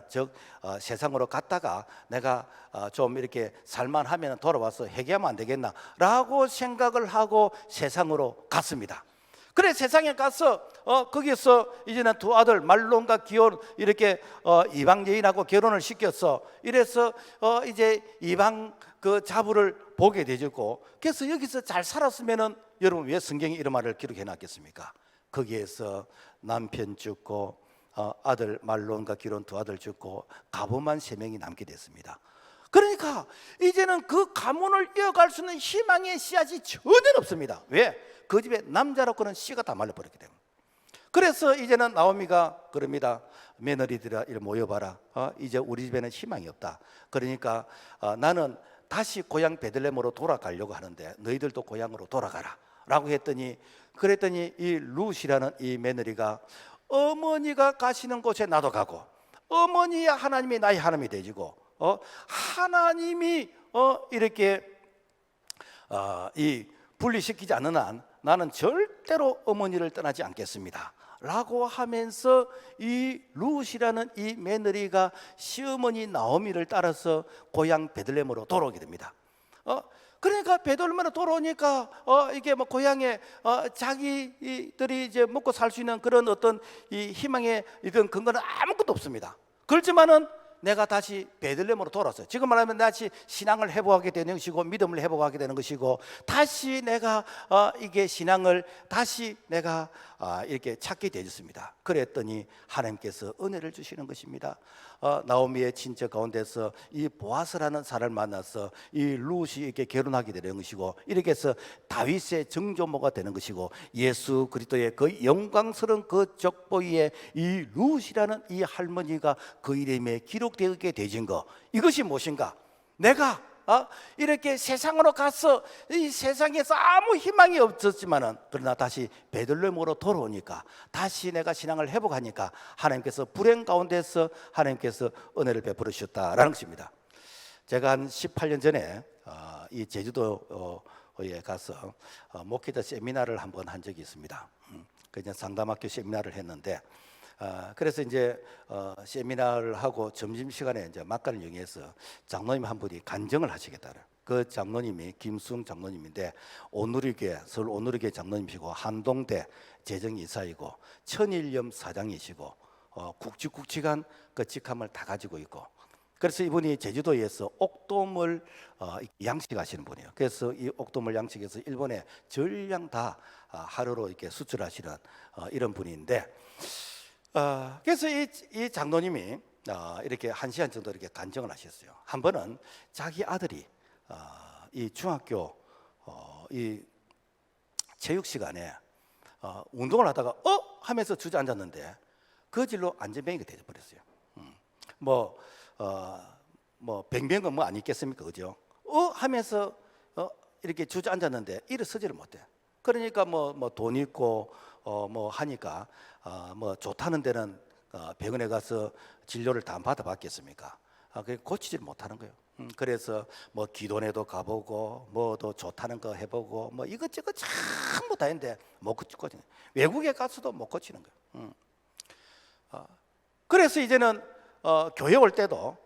[SPEAKER 1] 세상으로 갔다가 내가 좀 이렇게 살만하면 돌아와서 회개하면 안 되겠나 라고 생각을 하고 세상으로 갔습니다. 그래, 세상에 가서 거기서 이제는 두 아들 말론과 기온 이렇게 이방 여인하고 결혼을 시켰어. 이래서 이제 이방 그 자부를 보게 되었고, 그래서 여기서 잘 살았으면은, 여러분 왜 성경이 이런 말을 기록해 놨겠습니까? 거기에서 남편 죽고 아들 말론과 기론 두 아들 죽고 가부만 3명이 남게 됐습니다. 그러니까 이제는 그 가문을 이어갈 수 있는 희망의 씨앗이 전혀 없습니다. 왜? 그 집에 남자로서는 씨가 다 말려버렸기 때문에. 그래서 이제는 나오미가 그럽니다. 며느리들아, 이리 모여봐라. 이제 우리 집에는 희망이 없다. 그러니까 나는 다시 고향 베들레헴으로 돌아가려고 하는데 너희들도 고향으로 돌아가라 라고 했더니, 그랬더니 이 룻이라는 이 며느리가, 어머니가 가시는 곳에 나도 가고, 어머니야 하나님이 나의 하나님이 되지고, 하나님이 이렇게 이 분리시키지 않는 한 나는 절대로 어머니를 떠나지 않겠습니다 라고 하면서 이 룻이라는 이 며느리가 시어머니 나오미를 따라서 고향 베들레헴으로 돌아오게 됩니다. 그러니까 베들레헴으로 돌아오니까 이게 고향에 자기들이 이제 먹고 살 수 있는 그런 어떤 이 희망의 이런 근거는 아무것도 없습니다. 그렇지만은 내가 다시 베들레헴으로 돌아왔어요. 지금 말하면 다시 신앙을 회복하게 되는 것이고, 믿음을 회복하게 되는 것이고, 다시 내가 이게 신앙을 다시 내가 이렇게 찾게 되었습니다. 그랬더니 하나님께서 은혜를 주시는 것입니다. 나오미의 친척 가운데서 이 보아스라는 사람을 만나서 이 룻이 이렇게 결혼하게 되는 것이고, 이렇게 해서 다윗의 정조모가 되는 것이고, 예수 그리스도의 그 영광스러운 그 족보에 이 룻이라는 이 할머니가 그 이름에 기록되게 되진 거, 이것이 무엇인가? 내가 이렇게 세상으로 가서 이 세상에서 아무 희망이 없었지만은, 그러나 다시 베들레헴으로 돌아오니까, 다시 내가 신앙을 회복하니까 하나님께서 불행 가운데서 하나님께서 은혜를 베풀어 주셨다라는 것입니다. 제가 한 18년 전에 이 제주도에 가서 목회자 세미나를 한번 한 적이 있습니다. 그냥 상담학교 세미나를 했는데, 그래서 이제 세미나를 하고 점심시간에 이제 막간을 이용해서 장로님 한 분이 간증을 하시겠다는, 그 장로님이 김수웅 장로님인데, 서울 온누리교회 장로님이시고, 한동대 재정이사이고, 천일염 사장이시고, 굵직굵직한 그 직함을 다 가지고 있고, 그래서 이분이 제주도에서 옥돔을 양식하시는 분이에요. 그래서 이 옥돔을 양식해서 일본에 전량 다 하루로 이렇게 수출하시는 이런 분인데, 그래서 이 장로님이 이렇게 1시간 정도 이렇게 간증을 하셨어요. 한 번은 자기 아들이 이 중학교 이 체육 시간에 운동을 하다가 하면서 주저앉았는데 그 질로 안전병이가 되어버렸어요. 뭐 뱅뱅은 뭐 안 있겠습니까, 그죠? 하면서 이렇게 주저앉았는데 일어서지를 못해. 그러니까 뭐 돈 있고 뭐 하니까 뭐 좋다는 데는 병원에 가서 진료를 다 받아봤겠습니까? 그게 고치지를 못하는 거예요. 그래서 뭐 기도원에도 가보고 뭐도 좋다는 거 해보고 뭐 이것저것 전부 다 했는데 못 고치거든요. 외국에 가서도 못 고치는 거예요. 그래서 이제는 교회 올 때도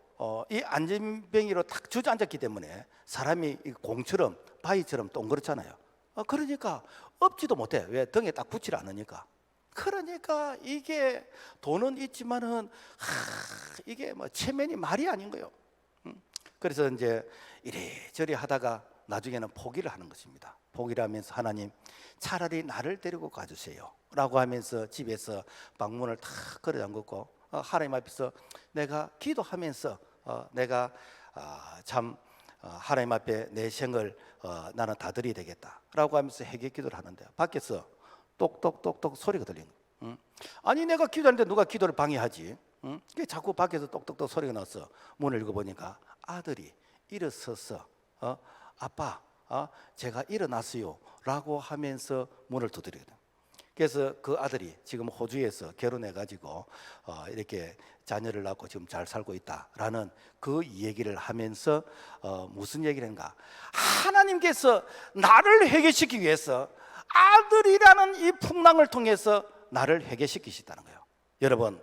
[SPEAKER 1] 이 안전병이로 탁 주저앉았기 때문에 사람이 공처럼 바위처럼 동그랗잖아요. 그러니까 업지도 못해. 왜? 등에 딱 붙질 않으니까. 그러니까 이게 돈은 있지만은 이게 뭐 체면이 말이 아닌 거예요. 그래서 이제 이리저리 하다가 나중에는 포기를 하는 것입니다. 포기를 하면서, 하나님 차라리 나를 데리고 가주세요 라고 하면서 집에서 방문을 탁 걸어 잠그고 하나님 앞에서 내가 기도하면서 내가 참 하나님 앞에 내 생을 나는 다 드려야 되겠다라고 하면서 회개 기도를 하는데, 밖에서 똑똑똑똑 소리가 들리는 거예요. 아니 내가 기도하는데 누가 기도를 방해하지? 자꾸 밖에서 똑똑똑 소리가 나서 문을 읽어보니까 아들이 일어서서 아빠 제가 일어났어요 라고 하면서 문을 두드리거든. 그래서 그 아들이 지금 호주에서 결혼해가지고 이렇게 자녀를 낳고 지금 잘 살고 있다라는 그 얘기를 하면서 무슨 얘기를 했는가? 하나님께서 나를 회개시키기 위해서 아들이라는 이 풍랑을 통해서 나를 회개시키시다는 거예요. 여러분,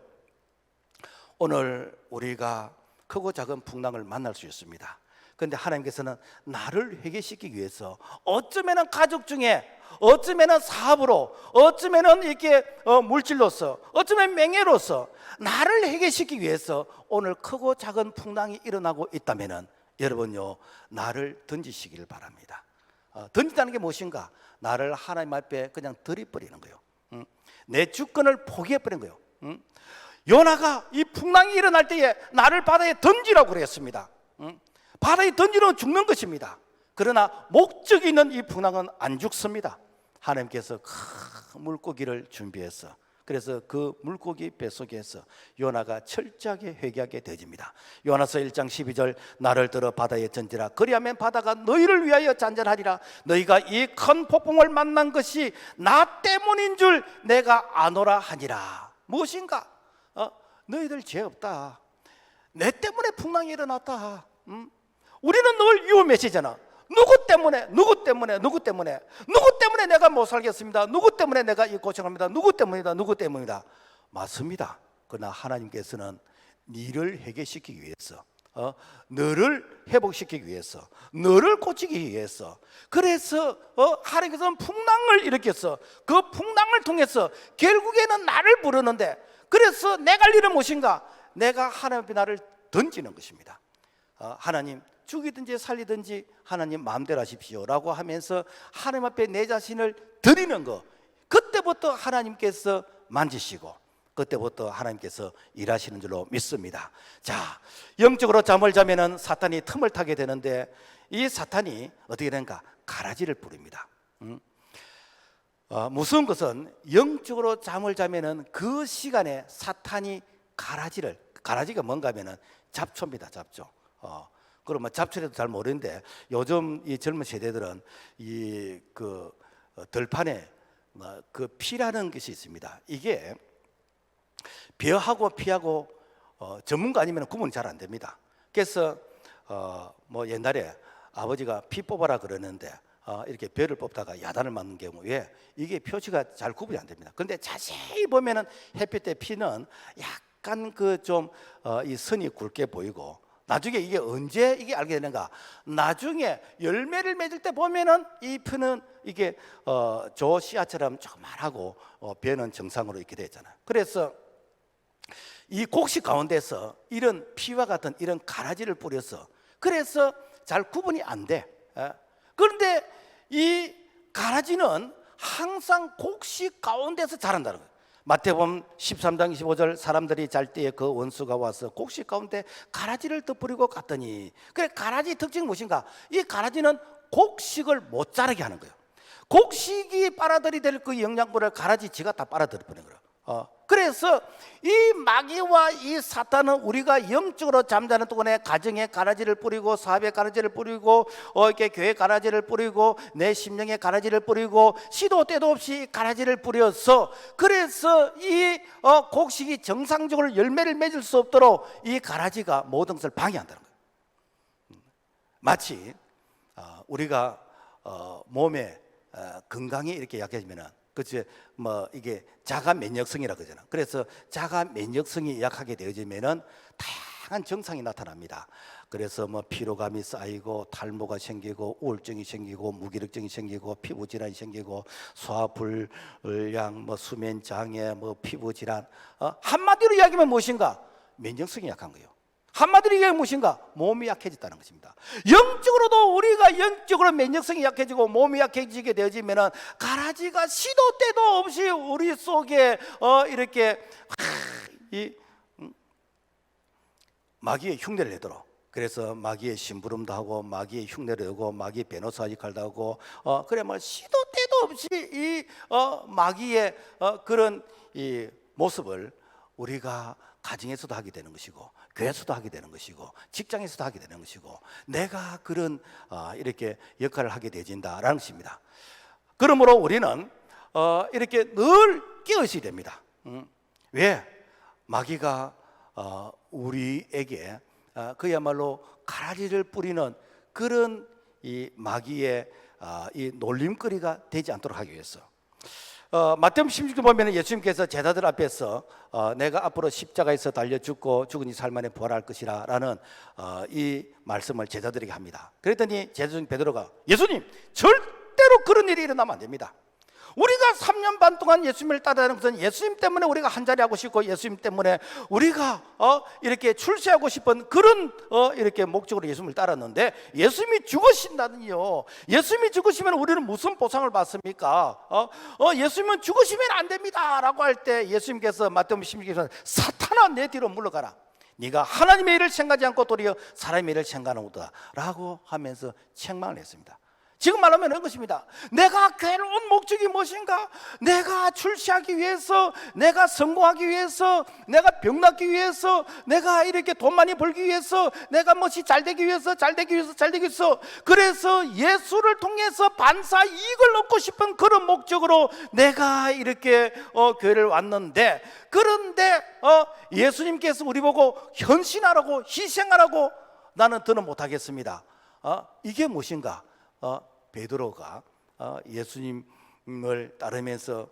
[SPEAKER 1] 오늘 우리가 크고 작은 풍랑을 만날 수 있습니다. 그런데 하나님께서는 나를 회개시키기 위해서 어쩌면은 가족 중에, 어쩌면은 사업으로, 어쩌면은 이렇게 물질로서, 어쩌면 명예로서 나를 회개시키기 위해서 오늘 크고 작은 풍랑이 일어나고 있다면은 여러분요, 나를 던지시기를 바랍니다. 던진다는 게 무엇인가? 나를 하나님 앞에 그냥 들이버리는 거예요. 내 주권을 포기해버린 거예요. 요나가 이 풍랑이 일어날 때에 나를 바다에 던지라고 그랬습니다. 바다에 던지면 죽는 것입니다. 그러나 목적이 있는 이 풍랑은 안 죽습니다. 하나님께서 큰 물고기를 준비해서, 그래서 그 물고기 뱃속에서 요나가 철저하게 회개하게 되집니다. 요나서 1장 12절 나를 들어 바다에 던지라. 그리하면 바다가 너희를 위하여 잔잔하리라. 너희가 이 큰 폭풍을 만난 것이 나 때문인 줄 내가 아노라 하니라. 무엇인가? 너희들 죄 없다. 내 때문에 풍랑이 일어났다. 우리는 늘 이 메시지잖아. 누구 때문에 내가 못 살겠습니다. 누구 때문에 내가 이 고생합니다. 누구 때문이다. 맞습니다. 그러나 하나님께서는 너를 회개시키기 위해서, 너를 회복시키기 위해서, 너를 고치기 위해서, 그래서 하나님께서는 풍랑을 일으켜서 그 풍랑을 통해서 결국에는 나를 부르는데, 그래서 내가 할 일은 무엇인가? 내가 하나님 앞에 나를 던지는 것입니다. 하나님 죽이든지 살리든지 하나님 마음대로 하십시오 라고 하면서 하나님 앞에 내 자신을 드리는 거, 그때 그때부터 하나님께서 만지시고 그때부터 하나님께서 일하시는 줄로 믿습니다. 자, 영적으로 잠을 자면은 사탄이 틈을 타게 되는데 이 사탄이 어떻게 되는가? 가라지를 뿌립니다. 무서운 것은 영적으로 잠을 자면은 그 시간에 사탄이 가라지가 뭔가 하면은 잡초입니다. 잡초. 그러면 잡초라도 잘 모르는데 요즘 이 젊은 세대들은 이 들판에 그 피라는 것이 있습니다. 이게 벼하고 피하고 전문가 아니면 구분이 잘 안 됩니다. 그래서 뭐 옛날에 아버지가 피 뽑아라 그러는데 이렇게 벼를 뽑다가 야단을 맞는 경우에 이게 표시가 잘 구분이 안 됩니다. 그런데 자세히 보면은 햇빛 때 피는 약간 이 선이 굵게 보이고 나중에 이게 언제 이게 알게 되는가? 나중에 열매를 맺을 때 보면은 이 피는 이게 조 씨앗처럼 조그만하고 벼는 정상으로 이렇게 되잖아요. 그래서 이 곡식 가운데서 이런 피와 같은 이런 가라지를 뿌려서 그래서 잘 구분이 안 돼. 그런데 이 가라지는 항상 곡식 가운데서 자란다는 거예요. 마태복음 13장 25절 사람들이 잘 때에 그 원수가 와서 곡식 가운데 가라지를 덧뿌리고 갔더니 그래 가라지 특징이 무엇인가? 이 가라지는 곡식을 못 자라게 하는 거예요. 곡식이 빨아들이될 그 영양분을 가라지 지가 다 빨아들여 버리는 거예요. 그래서 이 마귀와 이 사탄은 우리가 영적으로 잠자는 동안에 가정에 가라지를 뿌리고 사업에 가라지를 뿌리고 이렇게 교회 가라지를 뿌리고 내 심령에 가라지를 뿌리고 시도 때도 없이 가라지를 뿌려서 그래서 이 곡식이 정상적으로 열매를 맺을 수 없도록 이 가라지가 모든 것을 방해한다는 거예요. 마치 우리가 몸에 건강이 이렇게 약해지면은 그치 뭐 이게 자가 면역성이라 그러잖아. 그래서 자가 면역성이 약하게 되어지면은 다양한 증상이 나타납니다. 그래서 뭐 피로감이 쌓이고 탈모가 생기고 우울증이 생기고 무기력증이 생기고 피부 질환이 생기고 소화불량 뭐 수면 장애 뭐 피부 질환 한마디로 이야기하면 무엇인가? 면역성이 약한 거예요. 한마디로 얘기하면 무엇인가? 몸이 약해졌다는 것입니다. 영적으로도 우리가 영적으로 면역성이 약해지고 몸이 약해지게 되어지면 가라지가 시도 때도 없이 우리 속에 이렇게 마귀의 흉내를 내도록 그래서 마귀의 심부름도 하고 마귀의 흉내를 내고 마귀의 변호사 역할도 하고 그래 뭐 시도 때도 없이 이 마귀의 그런 이 모습을 우리가 가정에서도 하게 되는 것이고 교회에서도 하게 되는 것이고 직장에서도 하게 되는 것이고 내가 그런 이렇게 역할을 하게 되진다라는 것입니다. 그러므로 우리는 이렇게 늘 깨어 있어야 됩니다. 왜? 마귀가 우리에게 그야말로 가라지를 뿌리는 그런 이 마귀의 이 놀림거리가 되지 않도록 하기 위해서 마태복음 16절 보면 예수님께서 제자들 앞에서 내가 앞으로 십자가에서 달려 죽고 죽은 이 살만에 부활할 것이라 라는 이 말씀을 제자들에게 합니다. 그랬더니 제자 중 베드로가 예수님 절대로 그런 일이 일어나면 안 됩니다. 우리가 3년 반 동안 예수님을 따르는 것은 예수님 때문에 우리가 한자리 하고 싶고 예수님 때문에 우리가 이렇게 출세하고 싶은 그런 이렇게 목적으로 예수님을 따랐는데 예수님이 죽으신다니요. 예수님이 죽으시면 우리는 무슨 보상을 받습니까? 예수님은 죽으시면 안 됩니다 라고 할 때 예수님께서 마태복음 16절에서 사탄아 내 뒤로 물러가라. 네가 하나님의 일을 생각하지 않고 도리어 사람의 일을 생각하는구나 라고 하면서 책망을 했습니다. 지금 말하면 이런 것입니다. 내가 교회를 온 목적이 무엇인가? 내가 출세하기 위해서, 내가 성공하기 위해서, 내가 병 낫기 위해서, 내가 이렇게 돈 많이 벌기 위해서, 내가 무엇이 잘 되기 위해서, 잘 되기 위해서, 잘 되기 위해서. 그래서 예수를 통해서 반사 이익을 얻고 싶은 그런 목적으로 내가 이렇게 교회를 왔는데, 그런데 예수님께서 우리 보고 헌신하라고, 희생하라고 나는 더는 못하겠습니다. 이게 무엇인가? 베드로가 예수님을 따르면서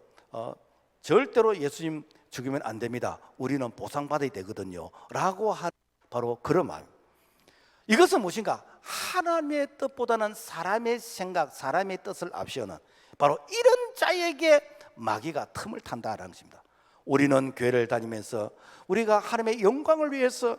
[SPEAKER 1] 절대로 예수님 죽이면 안 됩니다. 우리는 보상받아야 되거든요 라고 한 바로 그런 마음. 이것은 무엇인가? 하나님의 뜻보다는 사람의 생각, 사람의 뜻을 앞세우는 바로 이런 자에게 마귀가 틈을 탄다라는 것입니다. 우리는 교회를 다니면서 우리가 하나님의 영광을 위해서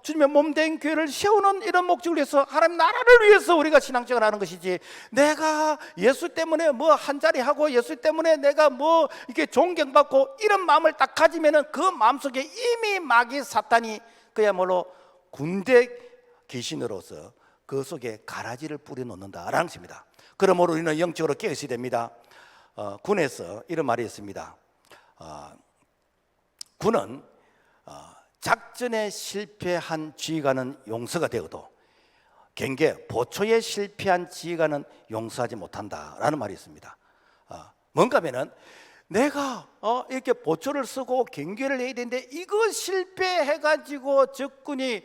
[SPEAKER 1] 주님의 몸된 교회를 세우는 이런 목적을 위해서, 하나님 나라를 위해서 우리가 신앙생활을 하는 것이지, 내가 예수 때문에 뭐 한 자리 하고 예수 때문에 내가 뭐 이렇게 존경받고 이런 마음을 딱 가지면은 그 마음속에 이미 마귀 사탄이 그야말로 군대 귀신으로서 그 속에 가라지를 뿌려놓는다라는 것입니다. 그러므로 우리는 영적으로 깨어있어야 됩니다. 군에서 이런 말이 있습니다. 군은 작전에 실패한 지휘관은 용서가 되어도 경계 보초에 실패한 지휘관은 용서하지 못한다라는 말이 있습니다. 뭔가 하면은 내가 이렇게 보초를 쓰고 경계를 해야 되는데 이거 실패해가지고 적군이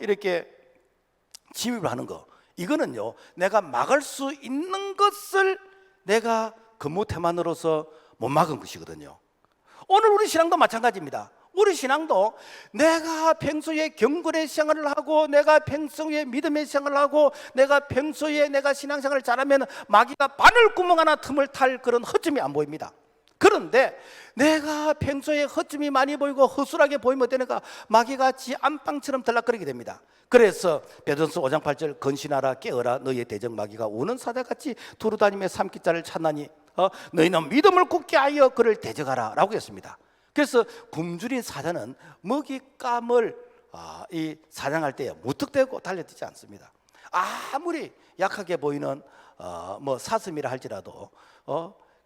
[SPEAKER 1] 이렇게 침입을 하는 거, 이거는요 내가 막을 수 있는 것을 내가 근무태만으로서 못 막은 것이거든요. 오늘 우리 신앙도 마찬가지입니다. 우리 신앙도 내가 평소에 경건의 생활을 하고 내가 평소에 믿음의 생활을 하고 내가 평소에 내가 신앙생활을 잘하면 마귀가 바늘구멍 하나 틈을 탈 그런 허점이 안 보입니다. 그런데 내가 평소에 허점이 많이 보이고 허술하게 보이면 어떠니까 마귀가 지 안방처럼 들락거리게 됩니다. 그래서 베드로전서 5장 8절 건신하라 깨어라 너희의 대적 마귀가 우는 사자같이 두루다니며 삼키자를 찾나니 너희는 믿음을 굳게 하여 그를 대적하라 라고 했습니다. 그래서 굶주린 사자는 먹잇감을 이 사냥할 때 무턱대고 달려들지 않습니다. 아무리 약하게 보이는 뭐 사슴이라 할지라도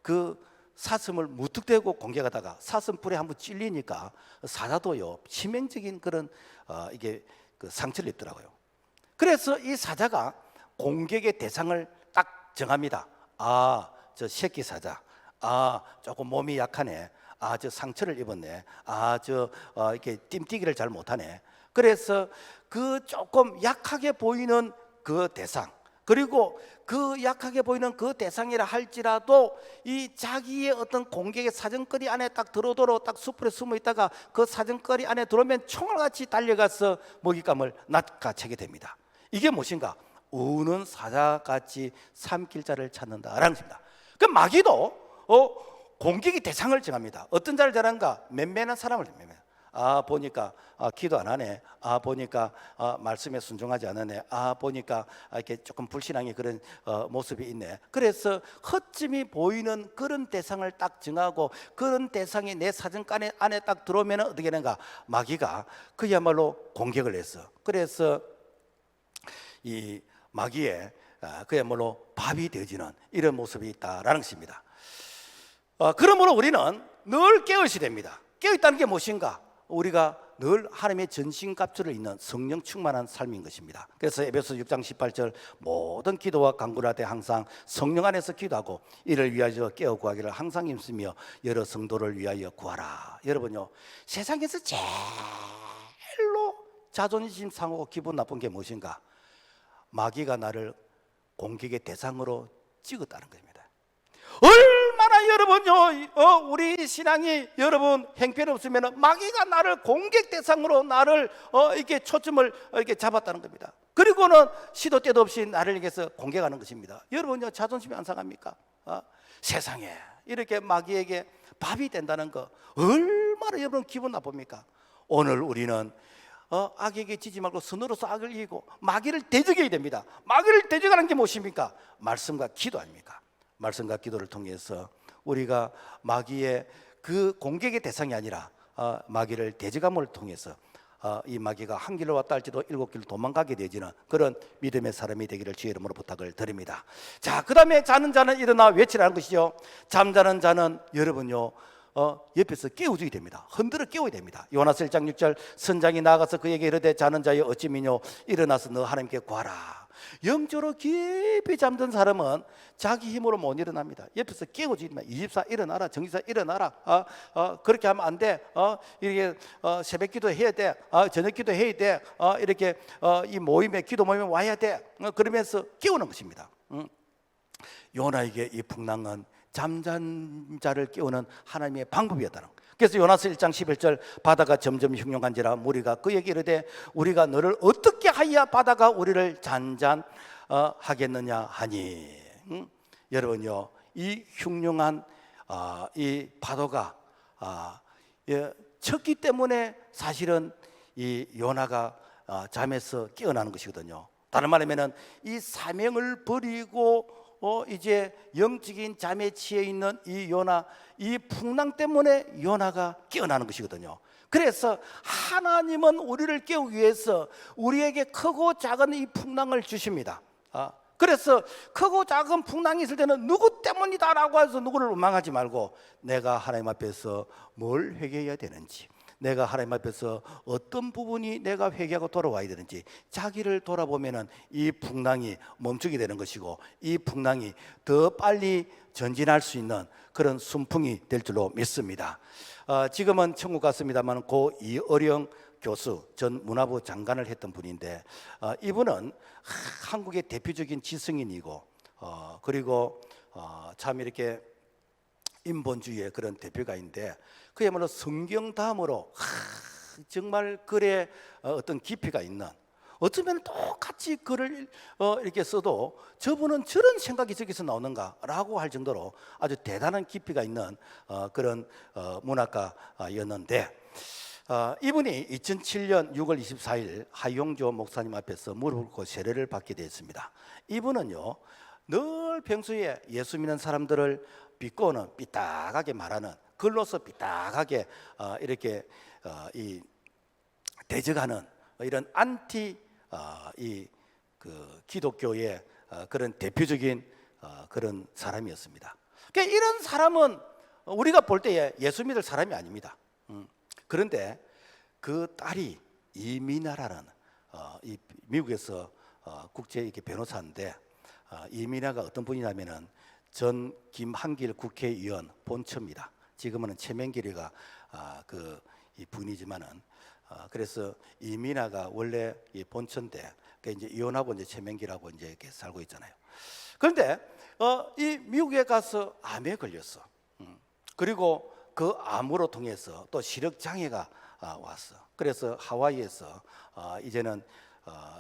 [SPEAKER 1] 그 사슴을 무턱대고 공격하다가 사슴뿔에 한번 찔리니까 사자도요 치명적인 그런 이게 그 상처를 입더라고요. 그래서 이 사자가 공격의 대상을 딱 정합니다. 저 새끼 사자, 조금 몸이 약하네, 저 상처를 입었네, 저 이렇게 뜀뛰기를 잘 못하네. 그래서 그 조금 약하게 보이는 그 대상, 그리고 그 약하게 보이는 그 대상이라 할지라도 이 자기의 어떤 공격의 사정거리 안에 딱 들어오도록 딱 숲에 숨어 있다가 그 사정거리 안에 들어오면 총알같이 달려가서 먹잇감을 낚아채게 됩니다. 이게 무엇인가? 우는 사자같이 삼킬 자를 찾는다라는 것입니다. 그 마귀도 공격의 대상을 정합니다. 어떤 자를 정하는가? 맨맨한 사람을 정합니다. 보니까 기도 안 하네. 보니까 말씀에 순종하지 않으네. 보니까 이렇게 조금 불신앙의 그런 모습이 있네. 그래서 허점이 보이는 그런 대상을 딱 정하고 그런 대상이 내 사정간 안에 딱 들어오면 어떻게 되는가? 마귀가 그야말로 공격을 했어. 그래서 이 마귀의 그야말로 밥이 되어지는 이런 모습이 있다라는 것입니다. 그러므로 우리는 늘 깨어있어야 됩니다. 깨어있다는 게 무엇인가? 우리가 늘 하나님의 전신갑주를 입는 성령 충만한 삶인 것입니다. 그래서 에베소 6장 18절 모든 기도와 간구를 하되 항상 성령 안에서 기도하고 이를 위하여 깨어 구하기를 항상 힘쓰며 여러 성도를 위하여 구하라. 여러분요, 세상에서 제일로 자존심 상하고 기분 나쁜 게 무엇인가? 마귀가 나를 공격의 대상으로 찍었다는 겁니다. 얼마나 여러분요, 우리 신앙이 여러분 행편없으면 마귀가 나를 공격 대상으로 나를 이렇게 초점을 이렇게 잡았다는 겁니다. 그리고는 시도 때도 없이 나를 위해서 공격하는 것입니다. 여러분요, 자존심이 안 상합니까? 세상에 이렇게 마귀에게 밥이 된다는 거 얼마나 여러분 기분 나쁩니까? 오늘 우리는 악에게 지지 말고 선으로서 악을 이기고 마귀를 대적해야 됩니다. 마귀를 대적하는 게 무엇입니까? 말씀과 기도 아닙니까? 말씀과 기도를 통해서 우리가 마귀의 그 공격의 대상이 아니라 마귀를 대적함을 통해서 이 마귀가 한 길로 왔다 할지도 7길로 도망가게 되지는 그런 믿음의 사람이 되기를 주의 이름으로 부탁을 드립니다. 자, 그 다음에 자는 자는 일어나 외치라는 것이죠. 잠자는 자는 여러분요, 옆에서 깨워줘야 됩니다. 흔들어 깨워야 됩니다. 요나서 1장 6절 선장이 나가서 그에게 이르되 자는 자여 어찌 미뇨 일어나서 너 하나님께 구하라. 영적으로 깊이 잠든 사람은 자기 힘으로 못 일어납니다. 옆에서 깨워줘야 됩니다. 24 일어나라, 정기사 일어나라. 그렇게 하면 안 돼. 이렇게 새벽 기도 해야 돼. 저녁 기도 해야 돼. 이렇게 이 모임에 기도 모임에 와야 돼. 그러면서 깨우는 것입니다. 요나에게 이 풍랑은 잠잔 자를 깨우는 하나님의 방법이었다는 거예요. 그래서 요나서 1장 11절 바다가 점점 흉흉한지라 무리가 그에게 이르되 우리가 너를 어떻게 하여 바다가 우리를 잔잔하겠느냐 하니. 여러분요, 이 흉흉한 이 파도가 쳤기 때문에 사실은 이 요나가 잠에서 깨어나는 것이거든요. 다른 말하면은 이 사명을 버리고 이제 영적인 잠에 취해 있는 이 요나, 이 풍랑 때문에 요나가 깨어나는 것이거든요. 그래서 하나님은 우리를 깨우기 위해서 우리에게 크고 작은 이 풍랑을 주십니다. 그래서 크고 작은 풍랑이 있을 때는 누구 때문이다라고 해서 누구를 원망하지 말고 내가 하나님 앞에서 뭘 회개해야 되는지, 내가 하나님 앞에서 어떤 부분이 내가 회개하고 돌아와야 되는지 자기를 돌아보면은 이 풍랑이 멈추게 되는 것이고 이 풍랑이 더 빨리 전진할 수 있는 그런 순풍이 될 줄로 믿습니다. 지금은 천국 갔습니다만 고 이어령 교수, 전 문화부 장관을 했던 분인데 이분은 한국의 대표적인 지성인이고 그리고 참 이렇게 인본주의의 그런 대표가인데 그야말로 성경 다음으로 정말 글에 어떤 깊이가 있는, 어쩌면 똑같이 글을 이렇게 써도 저분은 저런 생각이 저기서 나오는가라고 할 정도로 아주 대단한 깊이가 있는 그런 문학가였는데 이분이 2007년 6월 24일 하용조 목사님 앞에서 무릎을 꿇고 세례를 받게 되었습니다. 이분은요 늘 평소에 예수 믿는 사람들을 비꼬는, 삐딱하게 말하는, 글로서 삐딱하게 이렇게 이 대적하는 이런 안티 이 그 기독교의 그런 대표적인 그런 사람이었습니다. 그러니까 이런 사람은 우리가 볼 때에 예수 믿을 사람이 아닙니다. 그런데 그 딸이 이민아라는 이 미국에서 국제 이렇게 변호사인데 이민아가 어떤 분이냐면은 전 김한길 국회의원 본처입니다. 지금은 최명길이가 이 분이지만은 그래서 이민아가 원래 이 본처인데 이제 이혼하고 이제 최명길하고 이제 이렇게 살고 있잖아요. 그런데 이 미국에 가서 암에 걸렸어. 그리고 그 암으로 통해서 또 시력 장애가 왔어. 그래서 하와이에서 이제는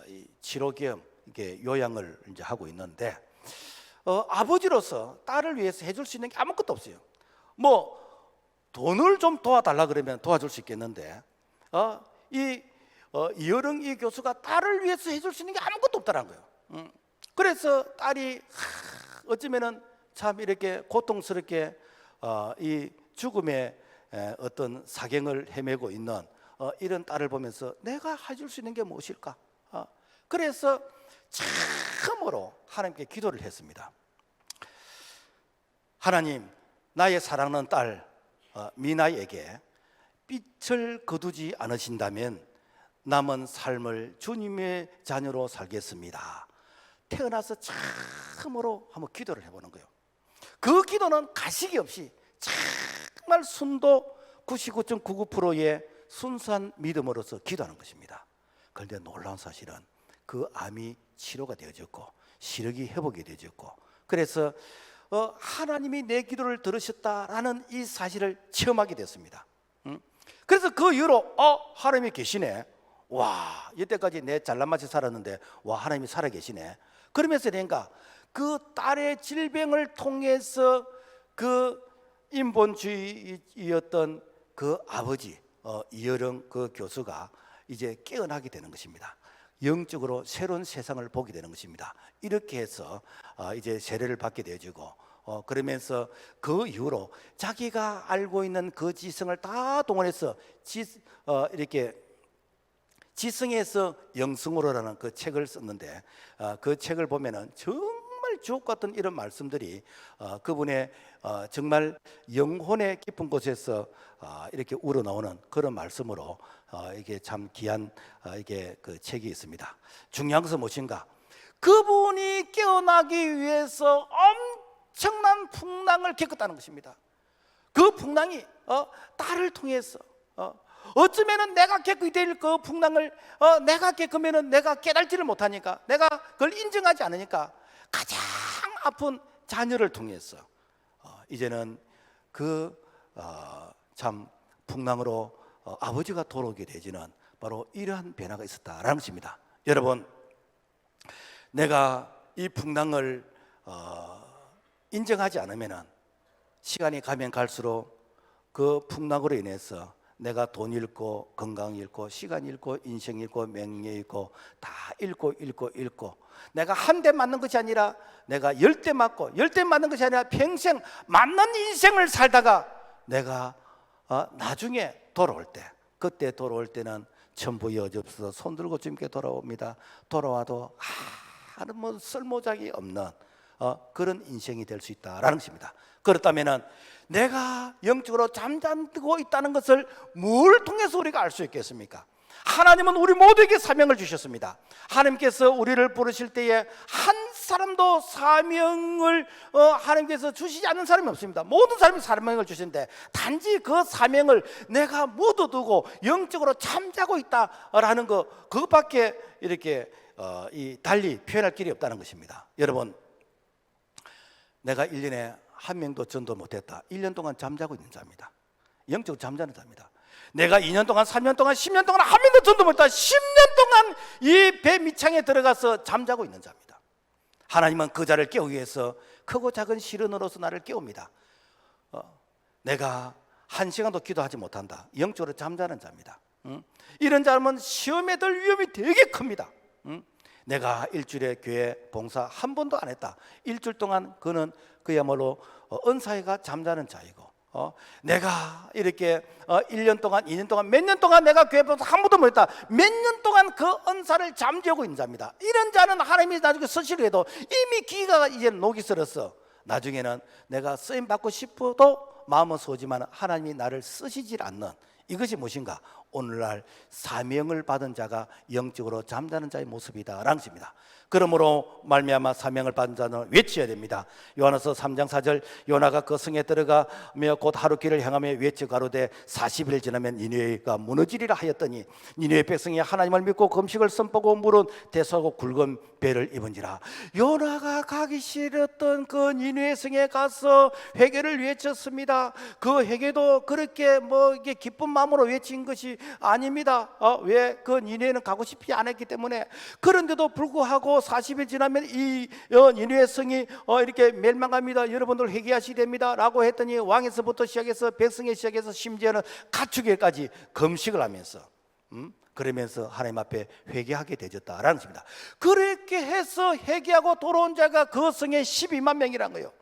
[SPEAKER 1] 이 치료 겸 이렇게 요양을 이제 하고 있는데 아버지로서 딸을 위해서 해줄 수 있는 게 아무것도 없어요. 뭐 돈을 좀 도와달라 그러면 도와줄 수 있겠는데 이어령 이 교수가 딸을 위해서 해줄 수 있는 게 아무것도 없다는 거예요. 그래서 딸이 어쩌면은 참 이렇게 고통스럽게 이 죽음의 어떤 사경을 헤매고 있는 이런 딸을 보면서 내가 해줄 수 있는 게 무엇일까? 그래서 참으로 하나님께 기도를 했습니다. 하나님, 나의 사랑하는 딸 미나에게 빛을 거두지 않으신다면 남은 삶을 주님의 자녀로 살겠습니다. 태어나서 참으로 한번 기도를 해보는 거예요. 그 기도는 가식이 없이 정말 순도 99.99%의 순수한 믿음으로서 기도하는 것입니다. 그런데 놀라운 사실은 그 암이 치료가 되어졌고 시력이 회복이 되어졌고 그래서 하나님이 내 기도를 들으셨다라는 이 사실을 체험하게 됐습니다. 그래서 그 이후로 하나님이 계시네. 와, 이때까지 내 잘난 맛에 살았는데 와, 하나님이 살아 계시네. 그러면서 내가 그 딸의 질병을 통해서 그 인본주의였던 그 아버지 이어령 그 교수가 이제 깨어나게 되는 것입니다. 영적으로 새로운 세상을 보게 되는 것입니다. 이렇게 해서 이제 세례를 받게 되어지고 그러면서 그 이후로 자기가 알고 있는 그 지성을 다 동원해서 이렇게 지성에서 영성으로라는 그 책을 썼는데 그 책을 보면은 정말 주옥 같은 이런 말씀들이 그분의 정말 영혼의 깊은 곳에서 이렇게 우러나오는 그런 말씀으로 이게 참 귀한 이게 그 책이 있습니다. 중요한 것은 무엇인가? 그분이 깨어나기 위해서 엄청난 풍랑을 겪었다는 것입니다. 그 풍랑이 딸을 통해서 어쩌면은 내가 겪게 될 그 풍랑을 내가 겪으면은 내가 깨달지를 못하니까, 내가 그걸 인정하지 않으니까 가장 아픈 자녀를 통해서 이제는 그 참 풍랑으로 아버지가 돌아오게 되지는 바로 이러한 변화가 있었다라는 것입니다. 여러분, 내가 이 풍랑을 인정하지 않으면은 시간이 가면 갈수록 그 풍랑으로 인해서 내가 돈 잃고 건강 잃고 시간 잃고 인생 잃고 명예 잃고 다 잃고 내가 한 대 맞는 것이 아니라 내가 10대 맞고 10대 맞는 것이 아니라 평생 맞는 인생을 살다가 내가 나중에 돌아올 때, 그때 돌아올 때는 천부 여접서 손 들고 주님께 돌아옵니다. 돌아와도 뭐 쓸모작이 없는 그런 인생이 될 수 있다라는 것입니다. 그렇다면 내가 영적으로 잠잠고 있다는 것을 뭘 통해서 우리가 알 수 있겠습니까? 하나님은 우리 모두에게 사명을 주셨습니다. 하나님께서 우리를 부르실 때에 한 사람도 사명을 하나님께서 주시지 않는 사람이 없습니다. 모든 사람이 사명을 주시는데 단지 그 사명을 내가 묻어두고 영적으로 잠자고 있다라는 그것밖에 이렇게 달리 표현할 길이 없다는 것입니다. 여러분, 내가 1년에 한 명도 전도 못했다. 1년 동안 잠자고 있는 자입니다. 영적으로 잠자는 자입니다. 내가 2년 동안, 3년 동안, 10년 동안 한 명도 전도 못했다. 10년 동안 이 배 밑창에 들어가서 잠자고 있는 자입니다. 하나님은 그 자를 깨우기 위해서 크고 작은 시련으로서 나를 깨웁니다. 내가 한 시간도 기도하지 못한다. 영적으로 잠자는 자입니다. 이런 자면 시험에 들 위험이 되게 큽니다. 내가 일주일에 교회 봉사 한 번도 안 했다. 일주일 동안 그는 그야말로 은사회가 잠자는 자이고, 내가 이렇게 1년 동안, 2년 동안, 몇 년 동안 내가 교회 봉사 한 번도 못 했다. 몇 년 동안 그 은사를 잠재우고 있는 자입니다. 이런 자는 하나님이 나중에 쓰시려 해도 이미 기가 이제 녹이 슬었어. 나중에는 내가 쓰임 받고 싶어도 마음은 쏘지만 하나님이 나를 쓰시질 않는, 이것이 무엇인가? 오늘날 사명을 받은 자가 영적으로 잠자는 자의 모습이다라는 것입니다. 그러므로 말미암아 사명을 받은 자는 외쳐야 됩니다. 요한서 3장 4절, 요나가 그 성에 들어가며 곧 하루 길을 향하며 외쳐 가로되 40일 지나면 니느웨가 무너지리라 하였더니 니느웨 백성이 하나님을 믿고 금식을 선포하고 물은 대수하고 굵은 배를 입은지라. 요나가 가기 싫었던 그 니느웨 성에 가서 회개를 외쳤습니다. 그 회개도 그렇게 뭐 이게 기쁜 마음으로 외친 것이 아닙니다. 왜? 그 니느웨는 가고 싶지 않았기 때문에. 그런데도 불구하고 40일 지나면 이 니느웨 성이 이렇게 멸망합니다. 여러분들 회개하시야 됩니다 라고 했더니 왕에서부터 시작해서 백성에 시작해서 심지어는 가축에까지 금식을 하면서 그러면서 하나님 앞에 회개하게 되졌다라는 것입니다. 그렇게 해서 회개하고 돌아온 자가 그 성에 12만 명이란 거예요.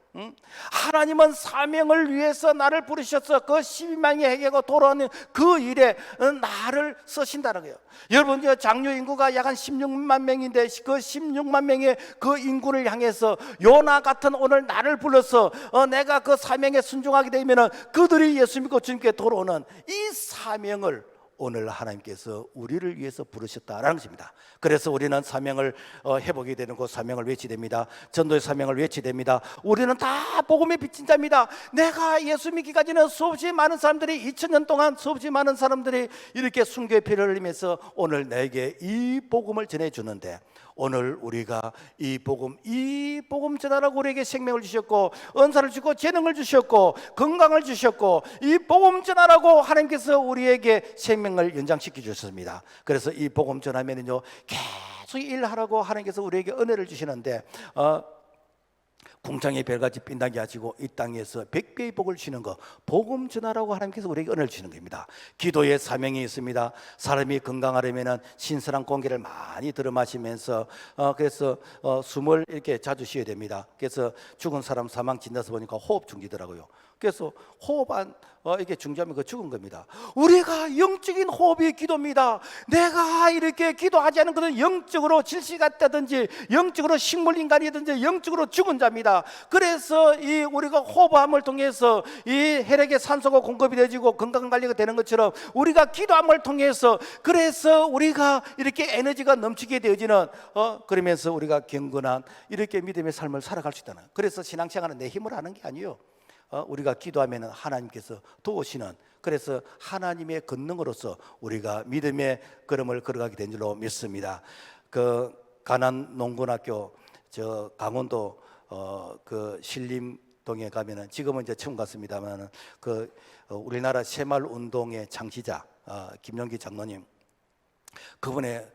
[SPEAKER 1] 하나님은 사명을 위해서 나를 부르셔서 그 12만이 회개하고 돌아오는 그 일에 나를 쓰신다는 거예요. 여러분, 장류 인구가 약 한 16만 명인데 그 16만 명의 그 인구를 향해서 요나 같은 오늘 나를 불러서 내가 그 사명에 순종하게 되면 그들이 예수 믿고 주님께 돌아오는 이 사명을 오늘 하나님께서 우리를 위해서 부르셨다라는 것입니다. 그래서 우리는 사명을 해보게 되는 그 사명을 외치게 됩니다. 전도의 사명을 외치게 됩니다. 우리는 다 복음에 비친 자입니다. 내가 예수 믿기까지는 수없이 많은 사람들이 2000년 동안 수없이 많은 사람들이 이렇게 순교의 피를 흘리면서 오늘 내게 이 복음을 전해주는데, 오늘 우리가 이 복음 전하라고 우리에게 생명을 주셨고 은사를 주고 재능을 주셨고 건강을 주셨고 이 복음 전하라고 하나님께서 우리에게 생명을 연장시켜 주셨습니다. 그래서 이 복음 전하면은요 계속 일하라고 하나님께서 우리에게 은혜를 주시는데 궁창의 별같이 빛나게 하시고 이 땅에서 백배의 복을 주시는 것, 복음 전하라고 하나님께서 우리에게 은혜를 주시는 겁니다. 기도의 사명이 있습니다. 사람이 건강하려면 신선한 공기를 많이 들어 마시면서 그래서 숨을 이렇게 자주 쉬어야 됩니다. 그래서 죽은 사람 사망 진단서 보니까 호흡 중지더라고요. 그래서 호흡 안 이게 중지하면 그 죽은 겁니다. 우리가 영적인 호흡이 기도입니다. 내가 이렇게 기도하지 않은 것은 영적으로 질식 같다든지 영적으로 식물 인간이든지 영적으로 죽은 자입니다. 그래서 이 우리가 호흡함을 통해서 이 혈액의 산소가 공급이 되지고 건강 관리가 되는 것처럼 우리가 기도함을 통해서 그래서 우리가 이렇게 에너지가 넘치게 되어지는 그러면서 우리가 경건한 이렇게 믿음의 삶을 살아갈 수 있다는. 그래서 신앙생활은 내 힘으로 하는 게 아니에요. 우리가 기도하면 하나님께서 도우시는, 그래서 하나님의 권능으로서 우리가 믿음의 걸음을 걸어가게 된 줄로 믿습니다. 그 가난 농군학교 저 강원도 그 신림동에 가면은 지금은 이제 처음 갔습니다만은 그 우리나라 새마을 운동의 창시자 김용기 장로님, 그분의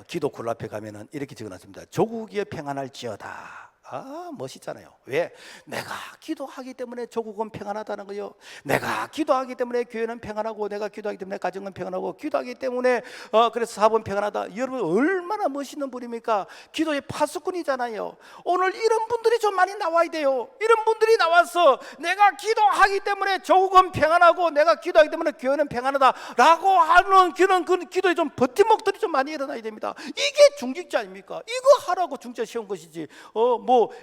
[SPEAKER 1] 기도 굴 앞에 가면은 이렇게 적어놨습니다. 조국이 평안할지어다 멋있잖아요. 왜? 내가 기도하기 때문에 조국은 평안하다는 거요. 내가 기도하기 때문에 교회는 평안하고, 내가 기도하기 때문에 가정은 평안하고, 기도하기 때문에 그래서 사업은 평안하다. 여러분 얼마나 멋있는 분입니까? 기도의 파수꾼이잖아요. 오늘 이런 분들이 좀 많이 나와야 돼요. 이런 분들이 나와서 내가 기도하기 때문에 조국은 평안하고, 내가 기도하기 때문에 교회는 평안하다라고 하는 그 기도에 좀 버팀목들이 좀 많이 일어나야 됩니다. 이게 중직자 아닙니까? 이거 하라고 중직자 세운 것이지.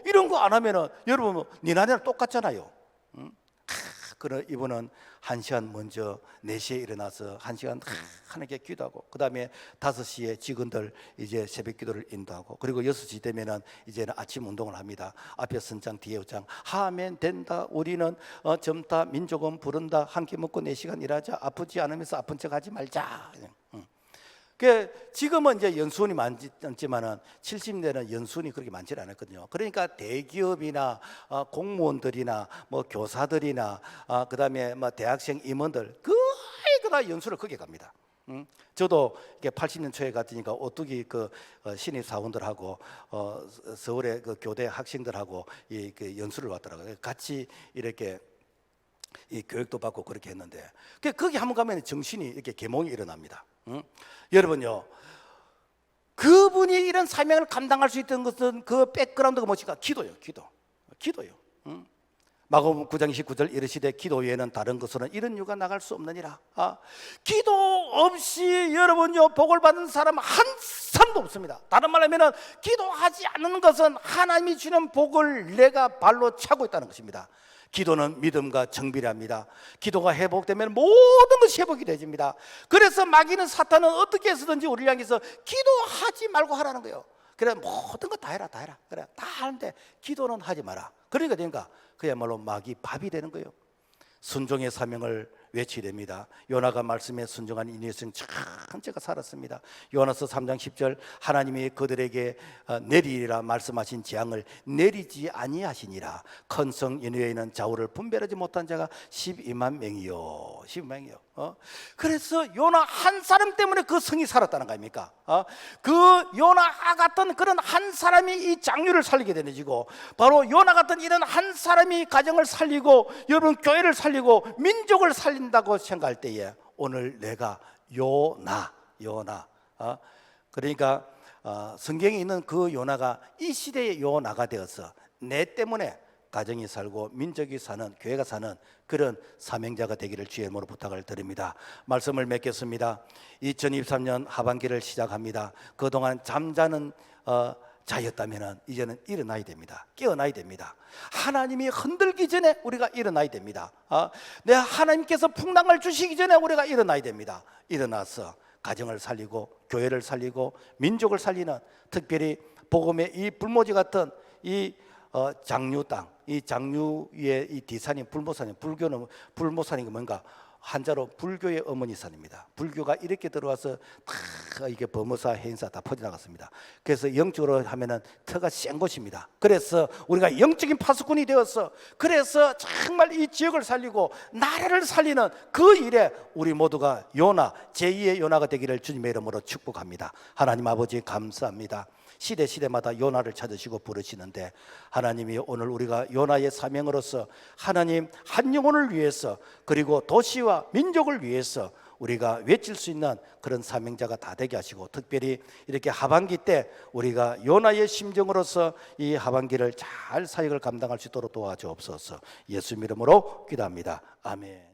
[SPEAKER 1] 이런 거 안 하면은 여러분 니나네랑 똑같잖아요. 그럼 이분은 1시간 먼저 4시에 일어나서 1시간 하나님께 기도하고, 그 다음에 5시에 직원들 이제 새벽 기도를 인도하고, 그리고 6시 되면은 이제는 아침 운동을 합니다. 앞에 선장 뒤에 우장 하면 된다. 우리는 젊다. 민족은 부른다. 한 끼 먹고 4시간 일하자. 아프지 않으면서 아픈 척 하지 말자. 지금은 이제 연수원이 많지만은 70년대는 연수원이 그렇게 많지 않았거든요. 그러니까 대기업이나 공무원들이나 뭐 교사들이나 그다음에 뭐 대학생 임원들 거의 다 연수를 거기에 갑니다. 저도 이게 80년 초에 갔으니까 오뚜기 그 신입 사원들하고 서울의 그 교대 학생들하고 그 연수를 왔더라고요. 같이 이렇게 이 교육도 받고 그렇게 했는데, 거기 한번 가면 정신이 이렇게 계몽이 일어납니다. 여러분요, 그분이 이런 사명을 감당할 수 있던 것은 그 백그라운드가 무엇인가? 기도요. 마가복음 9장 29절 이르시되 기도 외에는 다른 것으로는 이런 유가 나갈 수 없느니라. 기도 없이 여러분요 복을 받는 사람 한 사람도 없습니다. 다른 말로 하면 기도하지 않는 것은 하나님이 주는 복을 내가 발로 차고 있다는 것입니다. 기도는 믿음과 정비랍니다. 기도가 회복되면 모든 것이 회복이 되집니다. 그래서 마귀는, 사탄은 어떻게 해서든지 우리를 향해서 기도하지 말고 하라는 거예요. 그래 모든 거 다 해라. 그래 다 하는데 기도는 하지 마라. 그러니까 그야말로 마귀 밥이 되는 거예요. 순종의 사명을 외치게 됩니다. 요나가 말씀에 순종한 인생 전체가 살았습니다. 요나서 3장 10절 하나님이 그들에게 내리리라 말씀하신 재앙을 내리지 아니하시니라. 큰 성 니느웨에는 좌우를 분별하지 못한 자가 12만 명이요. 그래서 요나 한 사람 때문에 그 성이 살았다는 거 아닙니까? 그 요나 같은 그런 한 사람이 이 장류를 살리게 되는지고, 바로 요나 같은 이런 한 사람이 가정을 살리고 여러분 교회를 살리고 민족을 살린다고 생각할 때에 오늘 내가 요나 그러니까 성경에 있는 그 요나가 이 시대의 요나가 되어서 내 때문에 가정이 살고 민족이 사는, 교회가 사는 그런 사명자가 되기를 주의 이름으로 부탁을 드립니다. 말씀을 맺겠습니다. 2023년 하반기를 시작합니다. 그동안 잠자는 자였다면 이제는 일어나야 됩니다. 깨어나야 됩니다. 하나님이 흔들기 전에 우리가 일어나야 됩니다. 내 하나님께서 풍랑을 주시기 전에 우리가 일어나야 됩니다. 일어나서 가정을 살리고 교회를 살리고 민족을 살리는, 특별히 복음의 이 불모지 같은 이 장류 땅, 이 장류 위에 이 뒤산이 불모산이, 불교는 불모산이 뭔가 한자로 불교의 어머니 산입니다. 불교가 이렇게 들어와서 다 이게 범어사, 해인사 다 퍼져나갔습니다. 그래서 영적으로 하면은 터가 센 곳입니다. 그래서 우리가 영적인 파수꾼이 되어서, 그래서 정말 이 지역을 살리고 나라를 살리는 그 일에 우리 모두가 요나, 제2의 요나가 되기를 주님의 이름으로 축복합니다. 하나님 아버지 감사합니다. 시대마다 요나를 찾으시고 부르시는데, 하나님이 오늘 우리가 요나의 사명으로서 하나님 한 영혼을 위해서, 그리고 도시와 민족을 위해서 우리가 외칠 수 있는 그런 사명자가 다 되게 하시고, 특별히 이렇게 하반기 때 우리가 요나의 심정으로서 이 하반기를 잘 사역을 감당할 수 있도록 도와주옵소서. 예수 이름으로 기도합니다. 아멘.